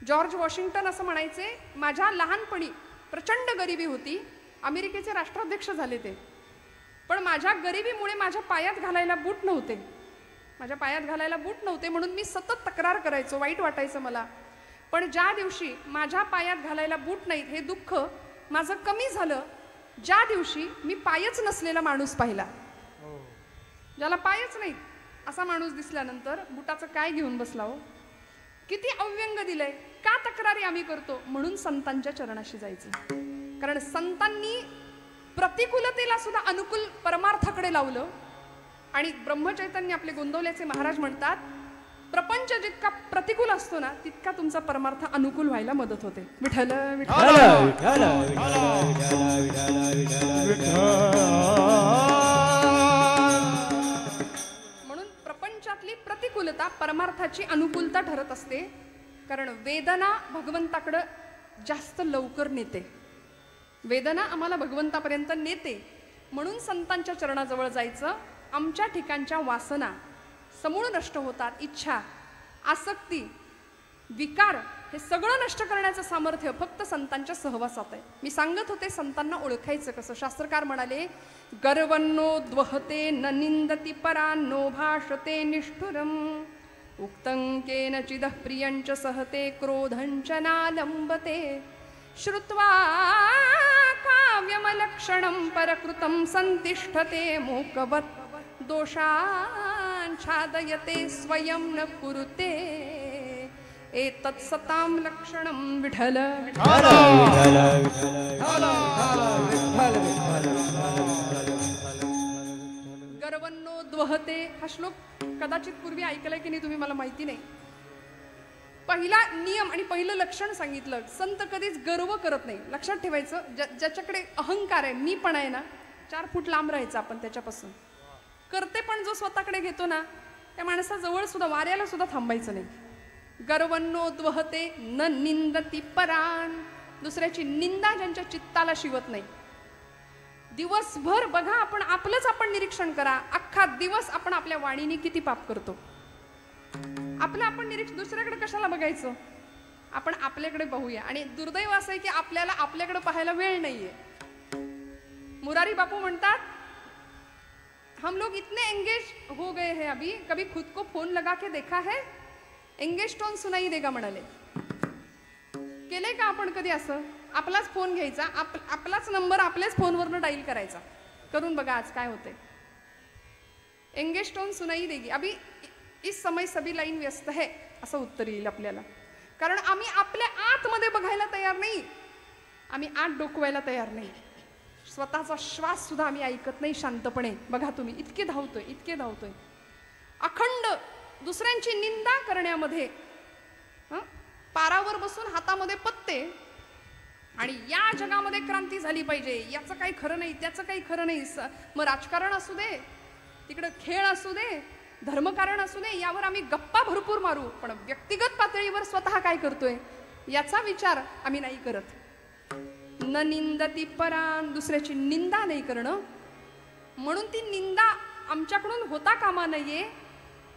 जॉर्ज वॉशिंग्टन असं म्हणायचे, माझ्या लहानपणी प्रचंड गरिबी होती, अमेरिकेचे राष्ट्राध्यक्ष झाले ते, पण माझ्या गरिबीमुळे माझ्या पायात घालायला बूट नव्हते, माझ्या पायात घालायला बूट नव्हते म्हणून मी सतत तक्रार करायचो, वाईट वाटायचं मला. पण ज्या दिवशी माझ्या पायात घालायला बूट नाहीत हे दुःख माझं कमी झालं, ज्या दिवशी मी पायच नसलेला माणूस पाहिला. ज्याला पायच नाहीत असा माणूस दिसल्यानंतर बुटाचं काय घेऊन बसला हो. किती अव्यंग दिलंय. का तक्रारी आम्ही करतो? म्हणून संतांच्या चरणाशी जायचं. कारण संतांनी प्रतिकूलतेला सुद्धा अनुकूल परमार्थाकडे लावलं. आणि ब्रह्मचैतन्य आपले गोंदवल्याचे महाराज म्हणतात, प्रपंच जितका प्रतिकूल असतो ना तितका तुमचा परमार्थ अनुकूल व्हायला मदत होते. विठ्ठल विठ्ठल विठ्ठल म्हणून प्रपंचातली प्रतिकूलता परमार्थाची अनुकूलता ठरत असते. कारण वेदना भगवंताकडे जास्त लवकर नेते, वेदना आम्हाला भगवंतापर्यंत नेते. म्हणून संतांच्या चरणाजवळ जायचं. आमच्या ठिकाणच्या वासना समूळ नष्ट होतात. इच्छा, आसक्ती, विकार हे सगळं नष्ट करण्याचं सामर्थ्य फक्त संतांच्या सहवासात आहे. मी सांगत होते संतांना ओळखायचं कसं. शास्त्रकार म्हणाले, गर्वन्नो द्वहते न निंदती परान्नो भाषते निष्ठुरम उक्तं केनचिदः प्रियञ्च सहते क्रोधञ्च नालम्बते श्रुत्वा काव्यमलक्षणं परकृतं संतिष्ठते मूकवत् दोषाच्छादयते स्वयं न कुरुते एतत् सतां लक्षणं विठ्ठल विठ्ठल गर्वन्नो द्वहते. हा श्लोक कदाचित पूर्वी ऐकलाय की नाही तुम्ही मला माहिती नाही. पहिला नियम आणि पहिलं लक्षण सांगितलं, संत कधीच गर्व करत नाही. लक्षात ठेवायचं, ज्याच्याकडे अहंकार आहे, मी पण आहे ना, 4 फूट लांब राहायचं आपण त्याच्यापासून. करते पण जो स्वतःकडे घेतो ना, त्या माणसाजवळ सुद्धा, वाऱ्याला सुद्धा थांबायचं नाही. गर्वन्नोद्वहते न निंदती परान. दुसऱ्याची निंदा ज्यांच्या चित्ताला शिवत नाही. दिवसभर बघा, आपण निरीक्षण करा. अख्खा दिवस आपण आपल्या वाणीने किती पाप करतो. आपण निरीक्षण, दुसऱ्याकडे कशाला बघायचं, आपण आपल्याकडे पाहूया. आणि दुर्दैव असं आहे की आपल्याला आपल्याकडे पाहायला वेळ नाहीये. मुरारी बापू म्हणतात, हम लोग इतने एंगेज हो गए हैं अभी, कभी खुद को फोन लगा के देखा है? एंगेज टोन सुनाई देगा म्हणाले. केलंय का आपण कधी असं? आपलाच फोन घ्यायचा, आपलाच नंबर आपल्याच फोनवरनं डाईल करायचा. करून बघा आज काय होते. एंगेज टोन सुनाई देगी. अभी इस समय सभी लाईन व्यस्त है, असं उत्तर येईल आपल्याला. कारण आम्ही आपल्या आतमध्ये बघायला तयार नाही, आम्ही आत डोकवायला तयार नाही. स्वतःचा श्वास सुद्धा आम्ही ऐकत नाही शांतपणे. बघा तुम्ही, इतके धावतोय अखंड दुसऱ्यांची निंदा करण्यामध्ये. पारावर बसून हातामध्ये पत्ते, आणि या जगामध्ये क्रांती झाली पाहिजे, याचं काही खरं नाही, त्याचं काही खरं नाही. मग राजकारण असू दे, तिकडं खेळ असू दे, धर्मकारण असू दे, यावर आम्ही गप्पा भरपूर मारू, पण व्यक्तिगत पातळीवर स्वतः काय करतोय याचा विचार आम्ही नाही करत. न निंदती परान. दुसऱ्याची निंदा नाही करणं. म्हणून ती निंदा आमच्याकडून होता कामा नये.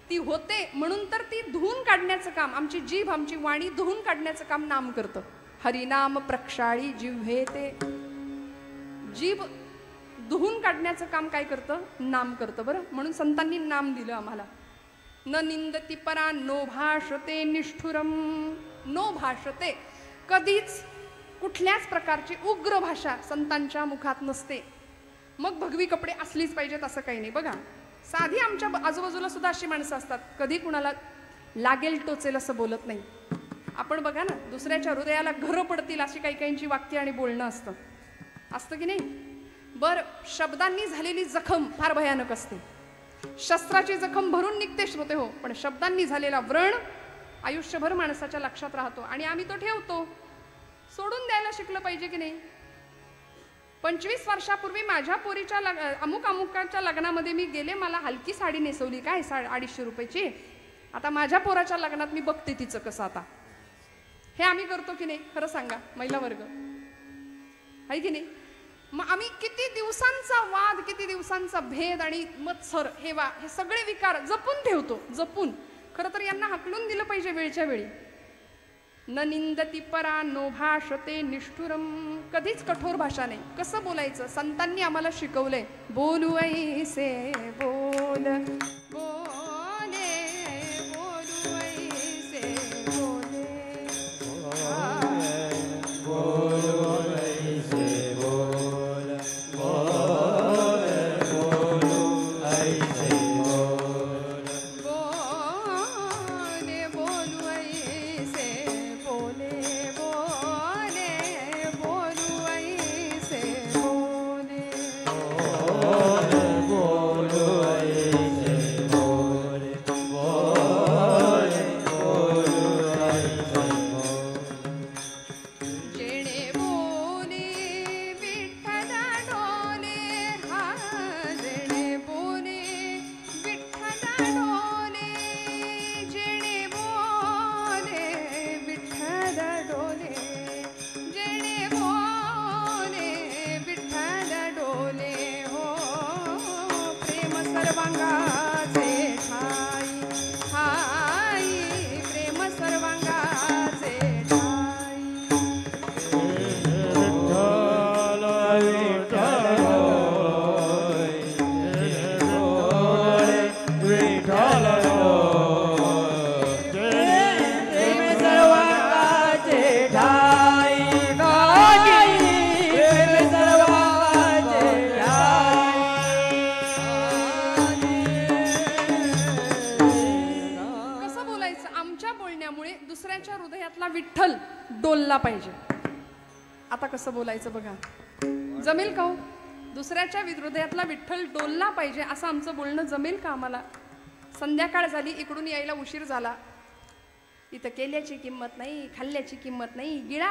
ती होते म्हणून तर ती धुवून काढण्याचं काम, आमची जीभ, आमची वाणी धुवून काढण्याचं काम नाम करतं. हरिनाम प्रक्षाळी जिव्हे ते. जीभ धुवून काढण्याचं काम काय करतं? नाम करतं. बरं, म्हणून संतांनी नाम दिलं आम्हाला. न निंदती परा नो भाषते निष्ठुरम. नो भाषते, कधीच कुठल्याच प्रकारची उग्र भाषा संतांच्या मुखात नसते. मग भगवी कपडे असलीच पाहिजेत असं काही नाही. बघा, साधी आमच्या आजूबाजूला सुद्धा अशी माणसं असतात, कधी कुणाला लागेल टोचेल असं बोलत नाही. आपण बघा ना, दुसऱ्याच्या हृदयाला घरं पडतील अशी काही काहींची वाक्य आणि बोलणं असतं की नाही. बर, शब्दांनी झालेली जखम फार भयानक असते. शस्त्राची जखम भरून निघते श्रोते हो, पण शब्दांनी झालेला व्रण आयुष्यभर माणसाच्या लक्षात राहतो, आणि आम्ही तो ठेवतो. सोडून द्यायला शिकलं पाहिजे की नाही. 25 वर्षापूर्वी माझ्या पोरीच्या अमुकाच्या लग्नामध्ये मी गेले, मला हलकी साडी नेसवली, काय 250 रुपयाची. आता माझ्या पोराच्या लग्नात मी बघते तिचं कसं. आता हे आम्ही करतो की नाही? खरं सांगा महिला वर्ग, आहे की नाही? मग आम्ही किती दिवसांचा वाद, किती दिवसांचा भेद आणि मत्सर, हे सगळे विकार जपून ठेवतो, जपून. खरं तर यांना हाकलून दिलं पाहिजे वेळच्या वेळी. न निंदती परा नो भाषते निष्ठुरम. कधीच कठोर भाषा नाही. कसं बोलायचं? संतांनी आम्हाला शिकवलंय. बोलू ऐसे बोल, बोले बोलू ऐसे बोले, बोलू ऐसे बोल, बोले बोलू ऐसे बोल, बोले बोलू ऐसे बोले, बोले बोलू ऐसे बोले, बोलू ऐसे बोले, बोले बोलू ऐसे बोले. जेणे बोले विठ्ठल डोले, हा जेणे बोले विठ्ठल डोले, जेणे बोले विठ्ठल डोले, जेणे बोले विठ्ठल डोले. हो प्रेम सर्वांगाचे ठाई, हाई प्रेम सर्वांगाचे ठाई. कसं बोलायचं? आमच्या बोलण्यामुळे दुसऱ्याच्या हृदयातला विठ्ठल डोलला पाहिजे. आता कसं बोलायचं बघा, जमेल का हो? दुसऱ्याच्या हृदयातला विठ्ठल डोलला पाहिजे असं आमचं बोलणं जमेल का आम्हाला? संध्याकाळ झाली, इकडून यायला उशीर झाला, इथं केल्याची किंमत नाही, खाल्ल्याची किंमत नाही, गिळा.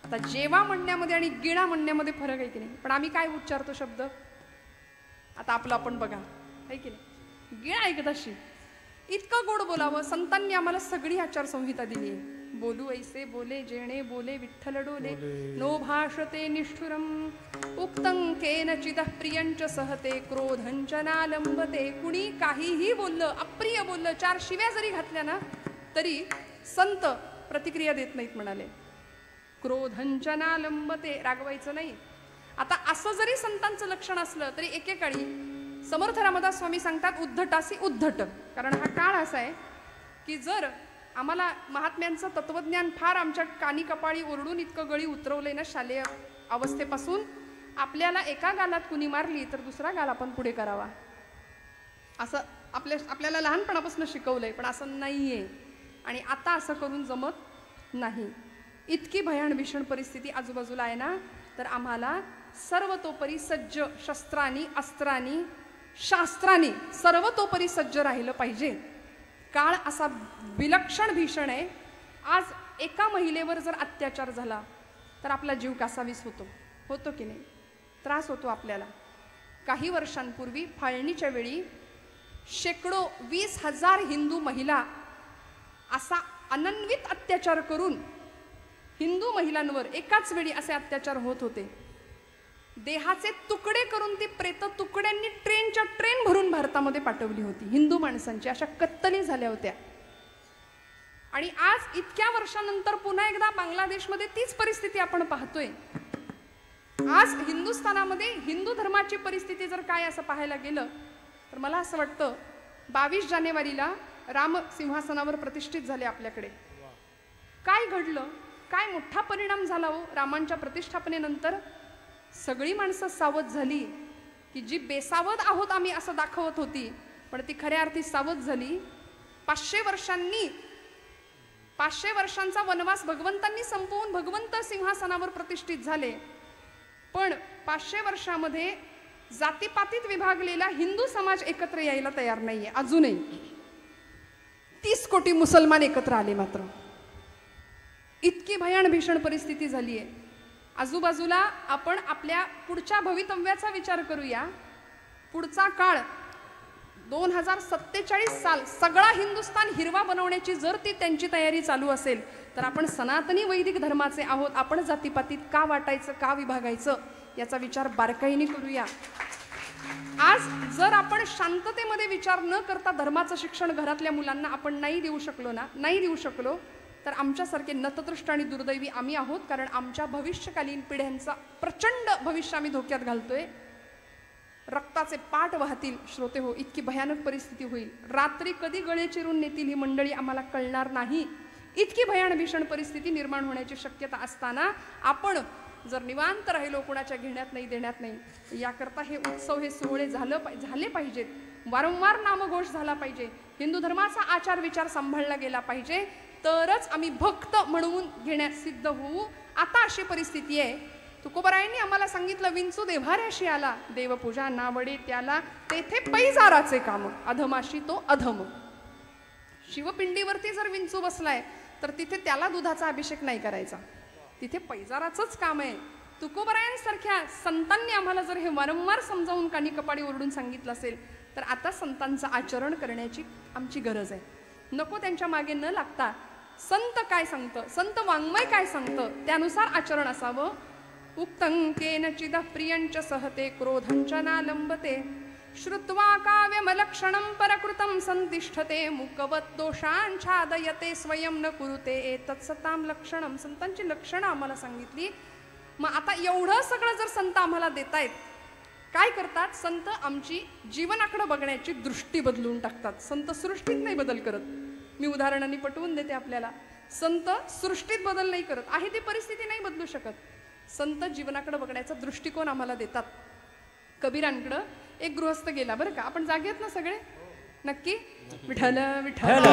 आता जेवा म्हणण्यामध्ये आणि गिळा म्हणण्यामध्ये फरक आहे की नाही? पण आम्ही काय उच्चारतो शब्द? आता आपलं आपण बघा, आहे की नाही? गिळा एकदाशी. इतकं गोड बोलावं. संतांनी आम्हाला सगळी आचारसंहिता दिली आहे. बोलू ऐसे बोले जेणे बोले विठ्ठल डोले, नो भाषते निष्ठुरम उक्तं केनचिदः प्रियंच सहते क्रोधंच नालंबते. कुणी काहीही बोललं, अप्रिय बोललं, 4 शिव्या जरी घातल्या ना तरी संत प्रतिक्रिया देत नाहीत म्हणाले. क्रोधंच नालंबते, रागवायचं नाही. आता असं जरी संतांचं लक्षण असलं तरी एकेकाळी समर्थ रामदास स्वामी सांगतात उद्धटासी उद्धट. कारण हा काळ असा आहे की जर आम्हाला महात्म्यांचं तत्वज्ञान फार आमच्या कानी कपाळी ओरडून इतकं गळी उतरवलंय ना शालेय अवस्थेपासून, आपल्याला एका गालात कुणी मारली तर दुसरा गाल आपण पुढे करावा असं आपल्याला लहानपणापासून शिकवलंय. पण असं नाहीये आणि आता असं करून जमत नाही. इतकी भयान भीषण परिस्थिती आजूबाजूला आहे ना, तर आम्हाला सर्वतोपरी सज्ज, शस्त्रांनी, अस्त्रांनी, शास्त्रांनी सर्वतोपरी सज्ज राहिलं पाहिजे. काळ असा विलक्षण भीषण आहे. आज एका महिलेवर जर अत्याचार झाला तर आपला जीव कासावीस होतो की नाही? त्रास होतो आपल्याला. काही वर्षांपूर्वी फाळणीच्या वेळी शेकडो 20,000 हिंदू महिला असा अनन्वित अत्याचार करून हिंदू महिलांवर एकाच वेळी असे अत्याचार होत होते. देहाचे तुकडे करून ती प्रेत तुकड्यांनी ट्रेन भरून भारतामध्ये पाठवली होती. हिंदू माणसांची अशा कत्तली झाल्या होत्या. आणि आज इतक्या वर्षानंतर पुन्हा एकदा बांगलादेशमध्ये तीच परिस्थिती आपण पाहतोय. आज हिंदुस्थानामध्ये हिंदू धर्माची परिस्थिती जर काय असं पाहायला गेलं तर मला असं वाटतं 22 जानेवारीला राम सिंहासनावर प्रतिष्ठित झाले आपल्याकडे. काय घडलं? काय मोठा परिणाम झाला हो रामांच्या प्रतिष्ठापनेनंतर? सगळी माणसं सावध झाली की जी बेसावध आहोत आम्ही असं दाखवत होती, पण ती खऱ्या अर्थी सावध झाली. 500 वर्षांचा वनवास भगवंतांनी संपवून भगवंत सिंहासनावर प्रतिष्ठित झाले. पण 500 वर्षामध्ये जातीपातीत विभागलेला हिंदू समाज एकत्र यायला तयार नाहीये अजूनही. 30 कोटी मुसलमान एकत्र आले मात्र. इतकी भयान भीषण परिस्थिती झाली आहे. आजूबाजूला आपण आपल्या पुढच्या भवितव्याचा विचार करूया. पुढचा काळ 2047 साल सगळा हिंदुस्थान हिरवा बनवण्याची जर ती त्यांची तयारी चालू असेल तर आपण सनातनी वैदिक धर्माचे आहोत. आपण जातीपातीत का वाटायचं, का विभागायचं याचा विचार बारकाईने करूया. आज जर आपण शांततेमध्ये विचार न करता धर्माचं शिक्षण घरातल्या मुलांना आपण नाही देऊ शकलो तर आमच्यासारखे नतदृष्ट आणि दुर्दैवी आम्ही आहोत. कारण आमच्या भविष्यकालीन पिढ्यांचा प्रचंड भविष्य आम्ही धोक्यात घालतोय. रक्ताचे पाट वाहतील श्रोते हो, इतकी भयानक परिस्थिती होईल. रात्री कधी गळे चिरून नेतील ही मंडळी आम्हाला कळणार नाही. इतकी भयान भीषण परिस्थिती निर्माण होण्याची शक्यता असताना आपण जर निवांत राहिलो, कोणाच्या घेण्यात नाही देण्यात नाही, याकरता हे उत्सव, हे सोहळे झाले पाहिजेत. वारंवार नामघोष झाला पाहिजे. हिंदू धर्माचा आचार विचार सांभाळला गेला पाहिजे. तरच आम्ही भक्त म्हणून घेण्यास सिद्ध होऊ. आता अशी परिस्थिती आहे. तुकोबरायांनी आम्हाला सांगितलं, विंचू देव्हाऱ्याशी आला, देवपूजा नावडे त्याला, तेथे पैजाराचे काम, अधमाशी तो अधम. शिवपिंडीवरती जर विंचू बसलाय तर तिथे त्याला दुधाचा अभिषेक नाही करायचा, तिथे पैजाराचंच काम आहे. तुकोबरायांसारख्या संतांनी आम्हाला जर हे वारंवार समजावून कानी कपाडी ओरडून सांगितलं असेल तर आता संतांचं आचरण करण्याची आमची गरज आहे. नको त्यांच्या मागे न लागता संत काय सांगतं, संत वाङ्मय काय सांगतं त्यानुसार आचरण असावं. उक्तं केनचिदः प्रियंच सहते क्रोधंच नालंबते, श्रुत्वा काव्यमलक्षणं परकृतं संतिष्ठते, मुकवत दोषांच्छादयते स्वयं न कुरुते एतत्सतां लक्षणं. संतांची लक्षणं आम्हाला सांगितली. मग आता एवढं सगळं जर संत आम्हाला देतायत, काय करतात संत? आमची जीवनाकडे बघण्याची दृष्टी बदलून टाकतात. संत सृष्टीत नाही बदल करत. मी उदाहरणांनी पटवून देते आपल्याला. संत सृष्टीत बदल नाही करत, आहे ती परिस्थिती नाही बदलू शकत. संत जीवनाकडे बघण्याचा दृष्टिकोन आम्हाला देतात. कबीरांकडं एक गृहस्थ गेला बरं का. आपण जागे आहेत ना सगळे? नक्की. विठ्ठल विठ्ठल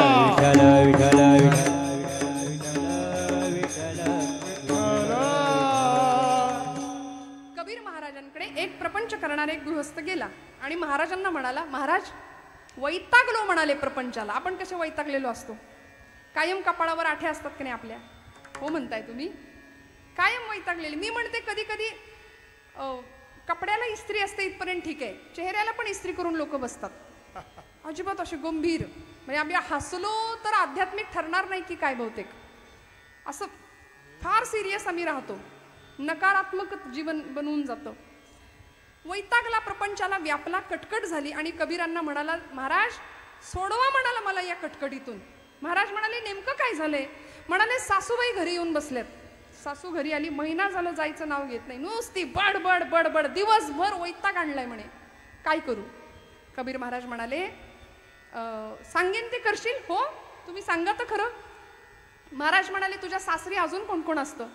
कबीर महाराजांकडे एक प्रपंच करणारा एक गृहस्थ गेला आणि महाराजांना म्हणाला, महाराज वैतागलो म्हणाले प्रपंचाला. आपण कसे वैतागलेलो असतो, कायम कपाळावर आठे असतात की नाही आपल्या? हो म्हणताय तुम्ही? कायम वैतागलेली. मी म्हणते कधी कधी कपड्याला इस्त्री असते इथपर्यंत ठीक आहे, चेहऱ्याला पण इस्त्री करून लोक बसतात. अजिबात असे गंभीर, म्हणजे आम्ही हसलो तर आध्यात्मिक ठरणार नाही की काय, बहुतेक असं फार सिरियस आम्ही राहतो, नकारात्मक जीवन बनवून जातं. वैतागला, प्रपंचाला व्यापला, कटकट झाली आणि कबीरांना म्हणाला, महाराज सोडवा म्हणाला मला या कटकटीतून. महाराज म्हणाले, नेमकं काय झालंय? म्हणाले, सासूबाई घरी येऊन बसल्यात. सासू घरी आली, महिना झालं जायचं नाव घेत नाही, नुसती बडबड बडबड, दिवसभर वैताग आणलाय म्हणे, काय करू? कबीर महाराज म्हणाले, सांगेन ते करशील? हो, तुम्ही सांगा तर खरं. महाराज म्हणाले, तुझ्या सासरी अजून कोण कोण असतं?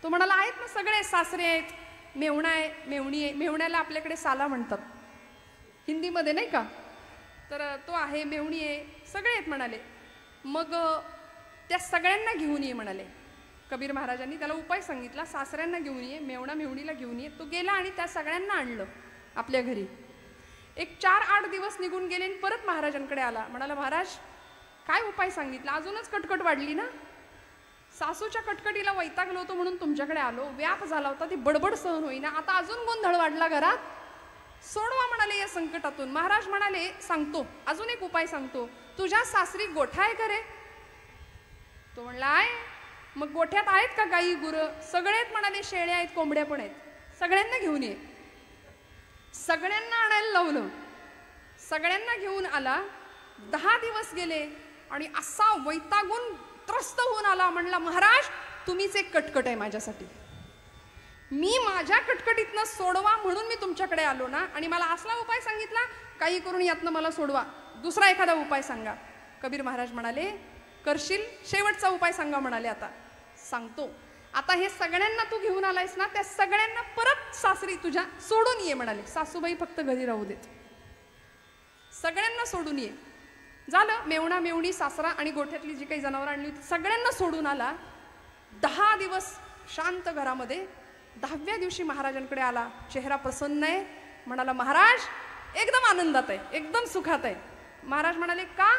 तो म्हणाला, आहेत ना सगळे, सासरे आहेत, मेवणा आहे, मेवणी आहे. मेवण्याला आपल्याकडे साला म्हणतात हिंदीमध्ये नाही का, तर तो आहे, मेवणी आहे, सगळे आहेत म्हणाले. मग त्या सगळ्यांना घेऊन ये म्हणाले. कबीर महाराजांनी त्याला उपाय सांगितला, सासऱ्यांना घेऊन ये, मेवणा मेवणीला घेऊन ये. तो गेला आणि त्या सगळ्यांना आणलं आपल्या घरी. एक 4-8 दिवस निघून गेले आणि परत महाराजांकडे आला. म्हणाला, महाराज काय उपाय सांगितला? अजूनच कटकट वाढली ना. सासूच्या कटकटीला वैतागलो होतो म्हणून तुमच्याकडे आलो, व्याप झाला होता, ती बडबड सहन होईना, आता अजून गोंधळ वाढला घरात, सोडवा म्हणाले या संकटातून. महाराज म्हणाले, सांगतो, अजून एक उपाय सांगतो. तुझ्या सासरी गोठा आहे का रे? तो म्हणला, आहे. मग गोठ्यात आहेत का गाई गुरं? सगळे आहेत म्हणाले, शेळ्या आहेत, कोंबड्या पण आहेत. सगळ्यांना घेऊन ये. सगळ्यांना आणायला लावलं, सगळ्यांना घेऊन आला. 10 दिवस गेले आणि असा वैतागून त्रस्त होऊन आला. म्हणला, महाराज तुम्हीच एक कटकट आहे माझ्यासाठी, मी माझ्या कटकटीतनं सोडवा म्हणून मी तुमच्याकडे आलो ना, आणि मला असला उपाय सांगितला, काही करून यातनं मला सोडवा, दुसरा एखादा उपाय सांगा. कबीर महाराज म्हणाले, करशील? शेवटचा उपाय सांगा म्हणाले. आता सांगतो. आता हे सगळ्यांना तू घेऊन आलायस ना, त्या सगळ्यांना परत सासरी तुझ्या सोडून ये म्हणाले. सासूबाई फक्त घरी राहू देत, सगळ्यांना सोडून ये. झालं. मेवणा मेवणी, सासरा आणि गोठ्यातली जी काही जनावरं आणली होती सगळ्यांना सोडून आला. 10 दिवस शांत घरामध्ये. 10व्या दिवशी महाराजांकडे आला. चेहरा प्रसन्न आहे. म्हणाला, महाराज एकदम आनंदात आहे, एकदम सुखात आहे. महाराज म्हणाले, का?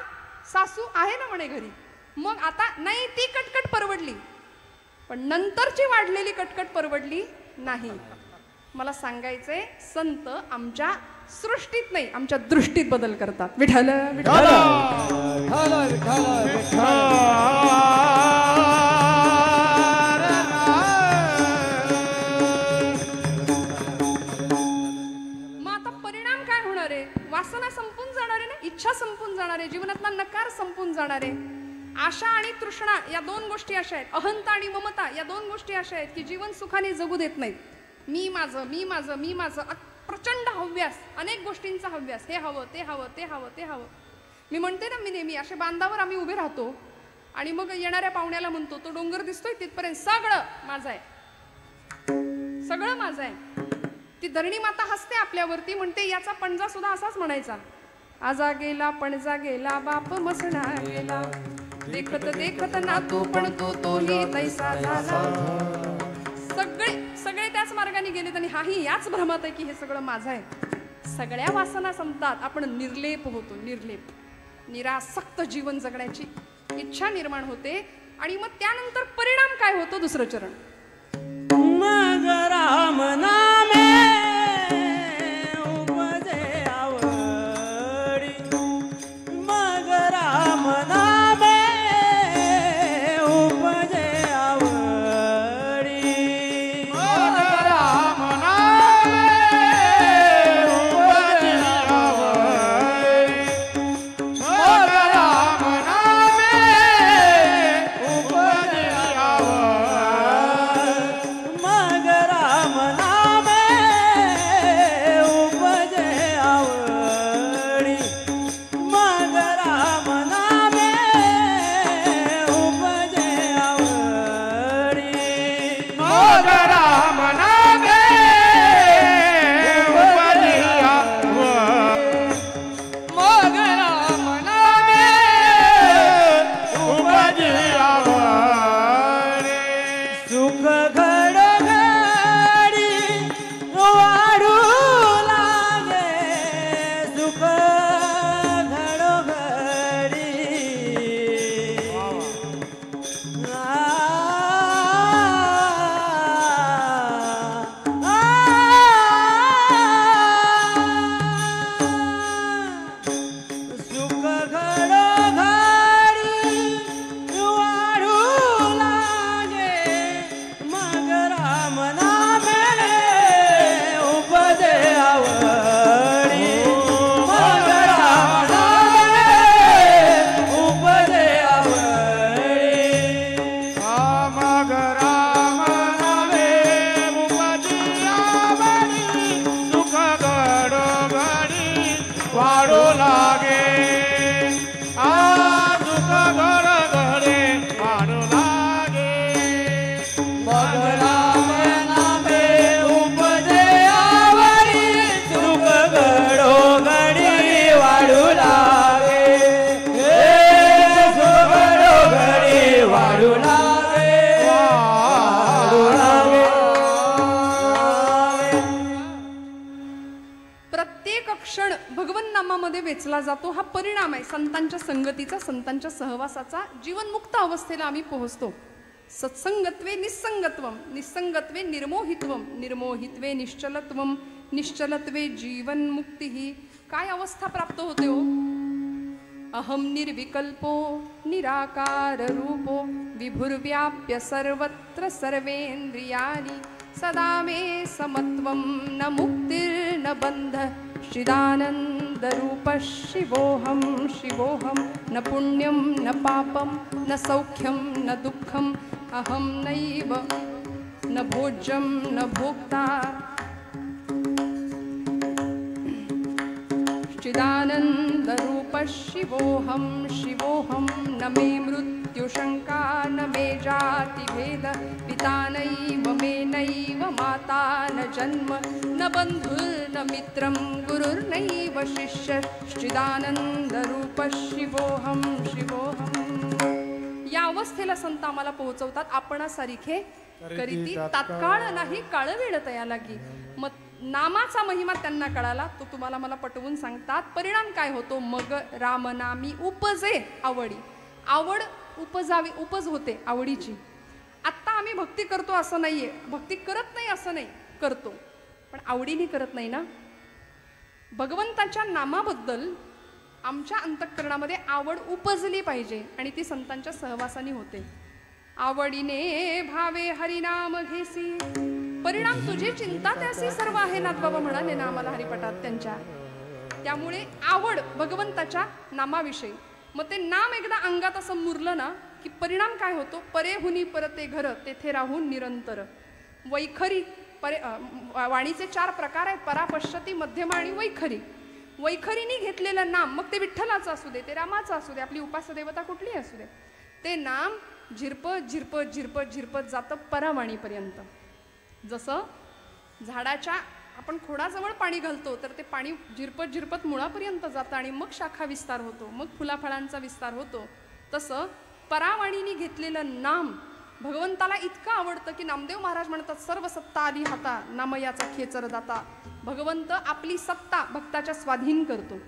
सासू आहे ना म्हणे घरी. मग आता नाही, ती कटकट परवडली, पण नंतरची वाढलेली कटकट परवडली नाही. मला सांगायचंय, संत आमच्या सृष्टीत नाही, आमच्या दृष्टीत बदल करतात. विठ्ठल विठ्ठल विठ्ठल विठ्ठल. मग आता परिणाम काय होणार आहे? वासना संपून जाणार आहे ना, इच्छा संपून जाणार आहे, जीवनातला नकार संपून जाणार आहे. आशा आणि तृष्णा या 2 गोष्टी अशा आहेत, अहंता आणि ममता या 2 गोष्टी अशा आहेत की जीवन सुखाने जगू देत नाहीत. मी माझं, मी माझं, मी माझं, प्रचंड हव्यास, अनेक गोष्टींचा हव्यास, हे हवं, ते हवं, ते हवं, ते हवं. मी म्हणते ना, मी नेहमी अशा बांधावर आम्ही उभे राहतो आणि मग येणाऱ्या पाहुण्याला म्हणतो, तो डोंगर दिसतोय तिथपर्यंत सगळं माझं आहे, सगळं माझं आहे. ती धरणी माता हसते आपल्यावरती, म्हणते याचा पणजा सुद्धा असाच म्हणायचा, आजा गेला पणजा गेला, बाप मसणा गेला, देखत देखत नातू पण तोही तैसा झाला. सगळे त्याच मार्गाने गेलेत आणि हाही याच भ्रमात आहे की हे सगळं माझं आहे. सगळ्या वासना संपतात, आपण निर्लेप होतो, निर्लेप, निरासक्त जीवन जगण्याची इच्छा निर्माण होते. आणि मग त्यानंतर परिणाम काय होतो? दुसरं चरण. मग राम नामे उपजे आवडी, मग राम नामे उपजे आवडी, मग राम नामे उपजे आवडी, मग राम नामे उपजे आवडी, मग राम क्षण भगवन नामामध्ये वेचला जातो हा परिणाम आहे संतांच्या संगतीचा, संतांच्या सहवासाचा. जीवनमुक्त अवस्थेला आम्ही पोहोचतो. सत्संगत्वे निस्संगत्वम, निस्संगत्वे निर्मोहित्वम, निर्मोहित्वे निश्चलत्वम, निश्चलत्वे जीवनमुक्ती. काय अवस्था प्राप्त होते हो? अहम निर्विकल्पो निराकार रूपो विभुर्व्याप्य सर्वत्र सर्वेन्द्रियाणि सदा मे समत्वं न मुक्तिर्न बंध चिदानंद रूप शिवोहम शिवोहम न पुण्यम न पापम न सौख्यम न दुःखम अहम नैव न भोज्यम न भोक्ता चिदानंद रूप शिवोहम शिवोहम न मे मृत्यु शंका न मे जाति भेद पिता नैव मे नैव माता न जन्म न बंधुर्न मित्रं गुरुर्नैव शिष्य चिदानंद रूप शिवोहम शिवोहम. या अवस्थेला संत आम्हाला पोहोचवतात. आपणासारिखे करीती तात्काळ नाही काळवेळ तया लागी. मग नामाचा महिमा त्यांना कळाला, तो तुम्हाला मला पटवून सांगतात. परिणाम काय होतो? मग रामनामी उपजे आवडी. आवड उपजावी, उपज होते आवडीची. आत्ता आम्ही भक्ती करतो असं नाहीये, भक्ती करत नाही असं नाही, करतो पण आवडीने करत नाही ना. भगवंताच्या नामाबद्दल आमच्या अंतःकरणामध्ये आवड उपजली पाहिजे आणि ती संतांच्या सहवासाने होते. आवडीने भावे हरिनाम घेसी परिणाम तुझी चिंता त्यासी सर्व आहे नाथ बाबा म्हणाले ना आम्हाला हरिपटात त्यांच्या. त्यामुळे आवड भगवंताच्या नामाविषयी. मग ते नाम एकदा अंगात असं मुरलं ना की परिणाम काय होतो? परेहुनी परते घर तेथे राहून निरंतर. वैखरी वाणीचे 4 प्रकार आहेत, परापश्यती, मध्यमा आणि वैखरी. वैखरीने घेतलेलं नाम, मग ते विठ्ठलाचं असू दे, ते रामाचं असू दे, आपली उपास्य देवता कुठलीही असू दे, ते नाम झिरपत झिरपत झिरपत झिरपत जातं परावाणीपर्यंत. जसं झाडाच्या आपण खोडाजवळ पाणी घालतो तर ते पाणी झिरपत झिरपत मुळापर्यंत जातं आणि मग शाखा विस्तार होतो, मग फुलाफळांचा विस्तार होतो. तसं परावाणीने घेतलेलं नाम भगवंताला इतकं आवडतं की नामदेव महाराज म्हणतात, सर्व सत्ता आली हाता नामयाचा खेचर दाता. भगवंत आपली सत्ता भक्ताच्या स्वाधीन करतो.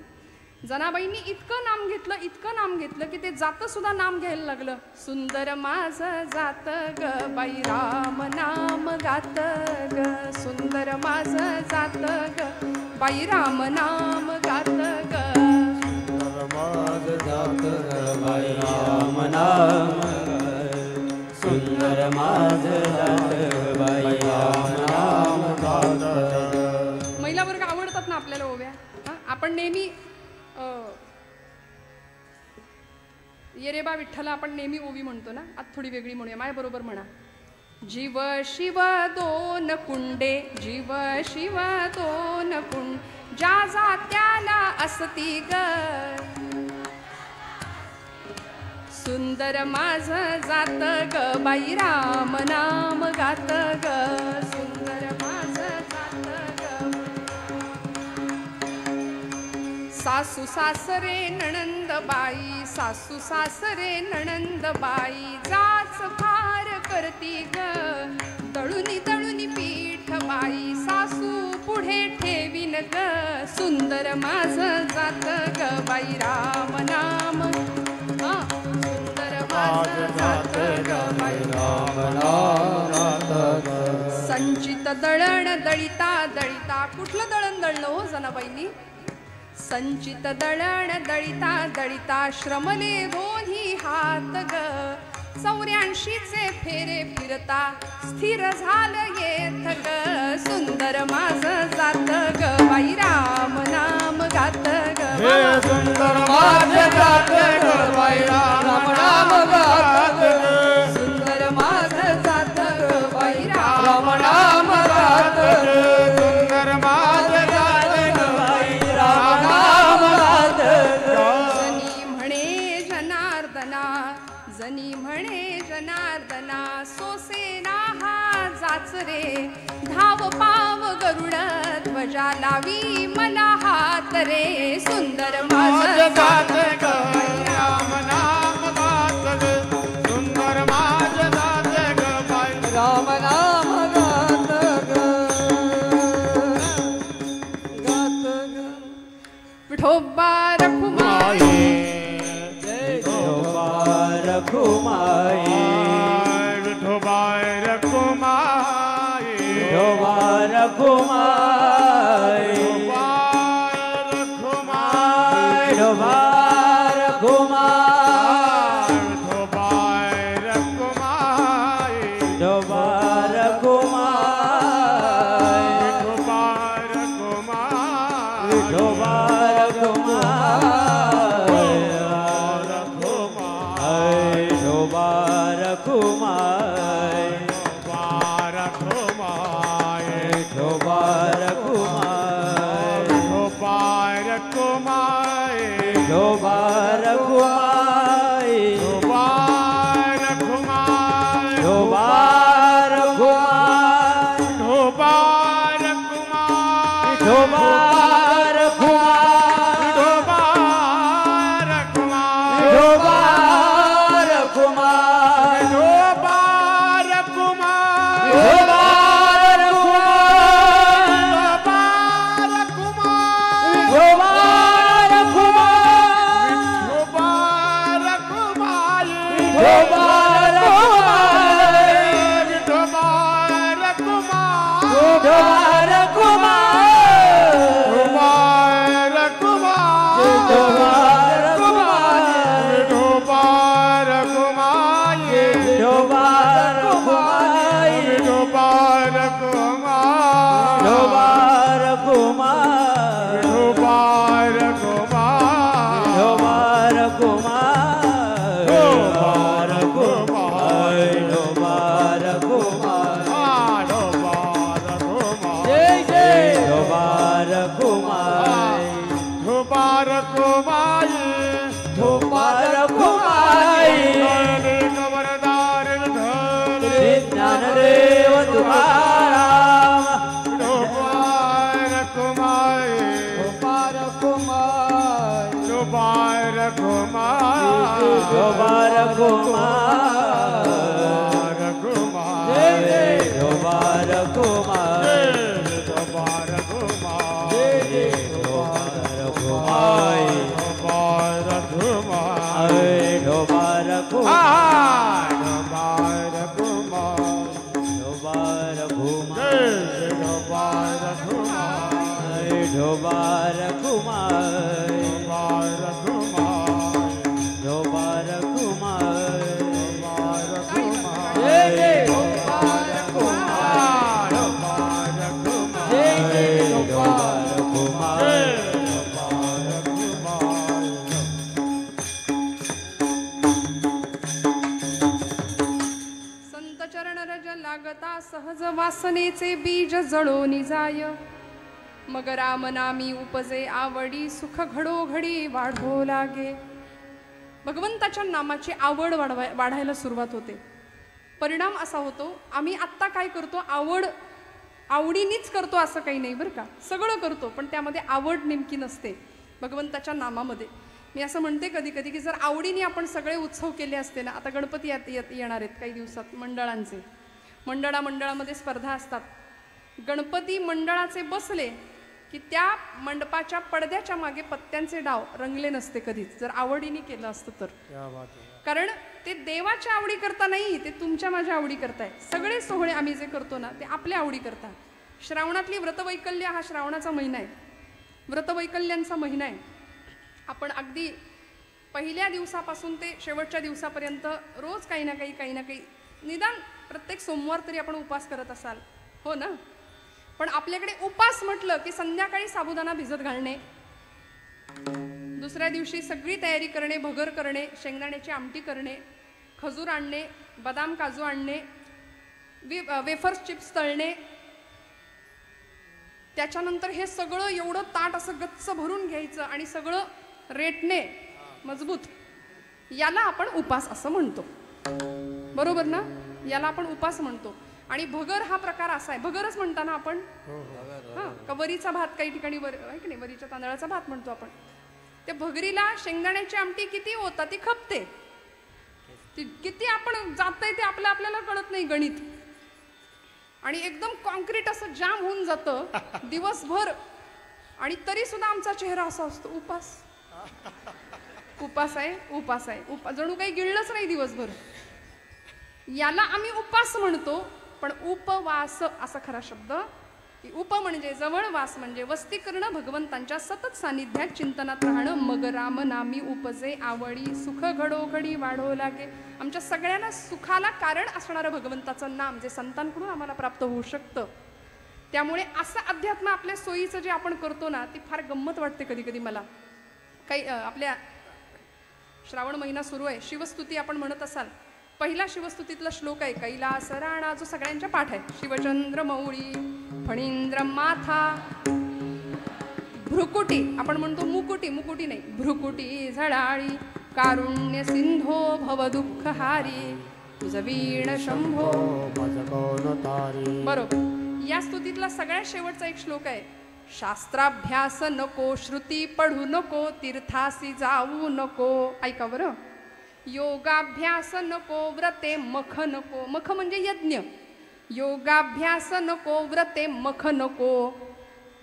जनाबाईंनी इतकं नाम घेतलं की ते जातं सुद्धा नाम घ्यायला लागलं. सुंदर माझं जात ग बाई राम नाम गात ग, सुंदर माझं जात ग बाई राम नाम गात ग, सुंदर माझं जात ग बाई राम नाम, सुंदर माझं जात ग बाई राम नाम गात. महिला वर्ग आवडतात ना आपल्याला ओव्या. आपण नेहमी ये रे बा विठ्ठला आपण नेहमी ओवी म्हणतो ना, आज थोडी वेगळी म्हणूया. माझ्या बरोबर म्हणा. जीव शिव दोन कुंडे, जीव शिव दोन कुंड, ज्या जात्याला असती ग, सुंदर माझं जात ग बाई राम नाम गात ग, सुंदर माझं जात ग. सासू सासरे नणंद बाई, सासू सासरे नणंद बाई, जाच फार करती ग, दळुनी दळुनी पीठ बाई, सासू पुढे ठेवीन ग, सुंदर माझं जात ग बाई राम नाम, सुंदर माझं जात ग बाई राम नाम गात ग. संचित दळण दळिता दळिता, कुठलं दळण दळलं हो जनाबाईंनी? संचित दळण दळिता दळिता, श्रमले दोन्ही हात ग, 84चे फेरे फिरता स्थिर झालं येथ ग, सुंदर माझं जात ग बाई राम नाम गात ग, सुंदर माझं जात ग बाई राम नाम गात ग, सुंदर माझं जात ग बाई राम नाम गात ग, सुंदर माझं जात ग बाई राम नाम गात ग. जनी म्हणे जनार्दना, जनी म्हणे जनार्दना, सोसेना हा जाच रे, धाव पाव गरुड ध्वजा लावी मला हात रे, सुंदर माझं जात ग राम नाम गात ग, सुंदर माझं जात ग बाई राम नाम गात ग, गात ग. विठोबा रखुमाई विठोबा रखुमाई विठोबा रखुमाई विठोबा रखुमाई विठोबा विठोबा रखुमाई विठोबा रखुमाई विठोबा रखुमाई विठोबा रखुमाई विठोबा रखुमाई विठोबा रखुमाई विठोबा रखुमाई विठोबा रखुमाई विठोबा ज्ञानदेव तुकाराम सहज वासनेचे बीज जळोनी जाय मग राम नामी उपजे आवडी सुख घडोघडी वाढो लागे. भगवंताच्या नामाची आवड वाढायला सुरुवात होते. परिणाम असा होतो आम्ही आत्ता काय करतो आवडीनीच करतो असं काही नाही बरं का. सगळं करतो पण त्यामध्ये आवड नेमकी नसते भगवंताच्या नामामध्ये. मी असं म्हणते कधी कधी की जर आवडीने आपण सगळे उत्सव केले असते ना. आता गणपती येणार आहेत काही दिवसात मंडळांचे. मंडळामध्ये स्पर्धा असतात. गणपती मंडळाचे बसले की त्या मंडपाच्या पडद्याच्या मागे पत्त्यांचे डाव रंगले नसते कधीच जर आवडीने केलं असतं तर. कारण ते देवाच्या आवडी करता नाही ते तुमच्या माझ्या आवडी करताय. सगळे सोहळे आम्ही जे करतो ना ते आपल्या आवडी करता. श्रावणातली व्रतवैकल्य हा श्रावणाचा महिना आहे. व्रतवैकल्यांचा महिना आहे. आपण अगदी पहिल्या दिवसापासून ते शेवटच्या दिवसापर्यंत रोज काही ना काही निदान प्रत्येक सोमवार तरी आपण उपास करत असाल हो ना. पण आपल्याकडे उपास म्हटलं की संध्याकाळी साबुदाणा भिजत घालणे, दुसऱ्या दिवशी सगळी तयारी करणे, भगर करणे, शेंगदाण्याची आमटी करणे, खजूर आणणे, बदाम काजू आणणे, वेफर्स चिप्स तळणे, त्याच्यानंतर हे सगळं एवढं ताट असं गच्च भरून घ्यायचं आणि सगळं रेटणे मजबूत. याला आपण उपास असं म्हणतो. बरोबर ना. याला आपण उपास म्हणतो. आणि भगर हा प्रकार असा आहे. भगरच म्हणताना आपण वरीचा भात काही ठिकाणी आहे की नाही वरीच्या तांदळाचा भात म्हणतो आपण. त्या भगरीला शेंगदाण्याची आमटी किती होता ती खपते. ती किती आपण जातंय ते आपल्याला कळत नाही गणित. आणि एकदम कॉन्क्रीट असं जाम होऊन जातं दिवसभर आणि तरी सुद्धा आमचा चेहरा असा असतो, उपास उपास आहे, उपास आहे, जणू काही गिळलंच नाही दिवसभर. याला आम्ही उपास म्हणतो, पण उपवास असा खरा शब्द. उप म्हणजे जवळ, वास म्हणजे वस्ती करणं, भगवंतांच्या सतत सानिध्यात चिंतनात राहणं. मग राम नामी उपजे आवडी, सुख घडोघडी वाढो लागे. आमच्या सगळ्यांना सुखाला कारण असणारं भगवंताचं नाम जे संतांकडून आम्हाला प्राप्त होऊ शकतं. त्यामुळे असं अध्यात्म आपल्या सोयीचं जे आपण करतो ना, ती फार गंमत वाटते कधी कधी मला. काही आपल्या श्रावण महिना सुरू आहे, शिवस्तुती आपण म्हणत असाल. पहिला शिवस्तुतीतला श्लोक आहे कैलास राणा, जो सगळ्यांच्या पाठ आहे. शिवचंद्र मौळी फणींद्र माथा भ्रुकुटी, आपण म्हणतो मुकुटी, मुकुटी नाही, भ्रुकुटी झळाळी. कारुण्य सिंधो भव दुःख हारी, तुझ वीण शंभो बरोबर. या स्तुतीतला सगळ्यात शेवटचा एक श्लोक आहे. शास्त्राभ्यास नको, श्रुती पढू नको, तीर्थासी जाऊ नको. ऐका बरं. योगाभ्यास नको, व्रते मख नको. मख म्हणजे यज्ञ. योगाभ्यास नको, व्रते मख नको,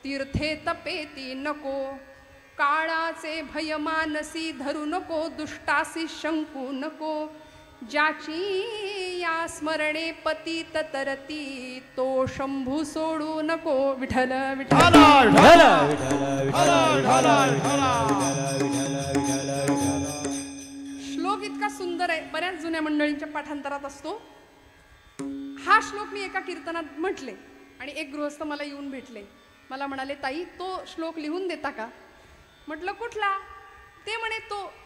तीर्थे तपेती नको. काळाचे भय मानसी धरू नको, दुष्टासी शंकू नको. ज्याची या स्मरणे पतित तरती, तो शंभू सोडू नको. विठ्ठल विठ्ठल श्लोक इतका सुंदर आहे, बऱ्याच जुन्या मंडळींच्या पाठांतरात असतो. हा श्लोक मी एका कीर्तनात म्हटले आणि एक गृहस्थ मला येऊन भेटले. मला म्हणाले, ताई तो श्लोक लिहून देता का? म्हटलं कुठला? ते म्हणे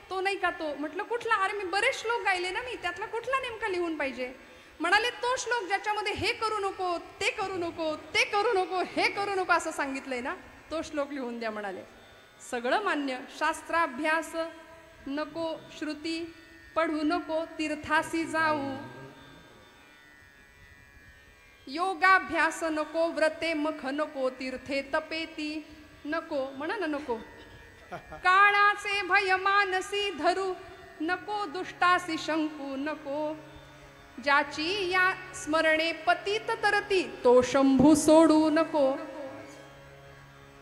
तो नाही का तो. म्हटलं कुठला? अरे मी बरेच श्लोक गायले ना, मी त्यातला कुठला नेमका लिहून पाहिजे? म्हणाले तो श्लोक ज्याच्यामध्ये हे करू नको, ते करू नको, ते करू नको, हे करू नको असं सांगितलंय ना, तो श्लोक लिहून द्या म्हणाले. सगळं मान्य. शास्त्राभ्यास नको, श्रुती पढू नको, तीर्थासी जाऊ. योगाभ्यास नको, व्रते मख नको, तीर्थे तपेती नको. म्हणा ना नको. काळाचे भय मानसी धरू नको, दुष्टासी शंकू नको. ज्याची या स्मरणे पतित तरती, तो शंभू सोडू नको.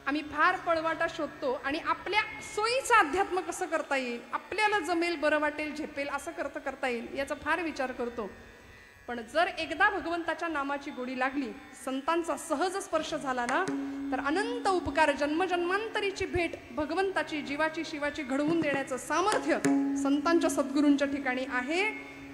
आम्ही फार पळवाटा शोधतो आणि आपल्या सोयीचं अध्यात्म कसं करता येईल, आपल्याला जमेल, बरं वाटेल, झेपेल असं करता येईल याचा फार विचार करतो. पण जर एकदा भगवंताच्या नामाची गोडी लागली, संतांचा सहज स्पर्श झाला ना, तर अनंत उपकार, जन्मजन्मांतरीची भेट, भगवंताची, जीवाची, शिवाची घडवून देण्याचं सामर्थ्य संतांच्या सद्गुरूंच्या ठिकाणी आहे.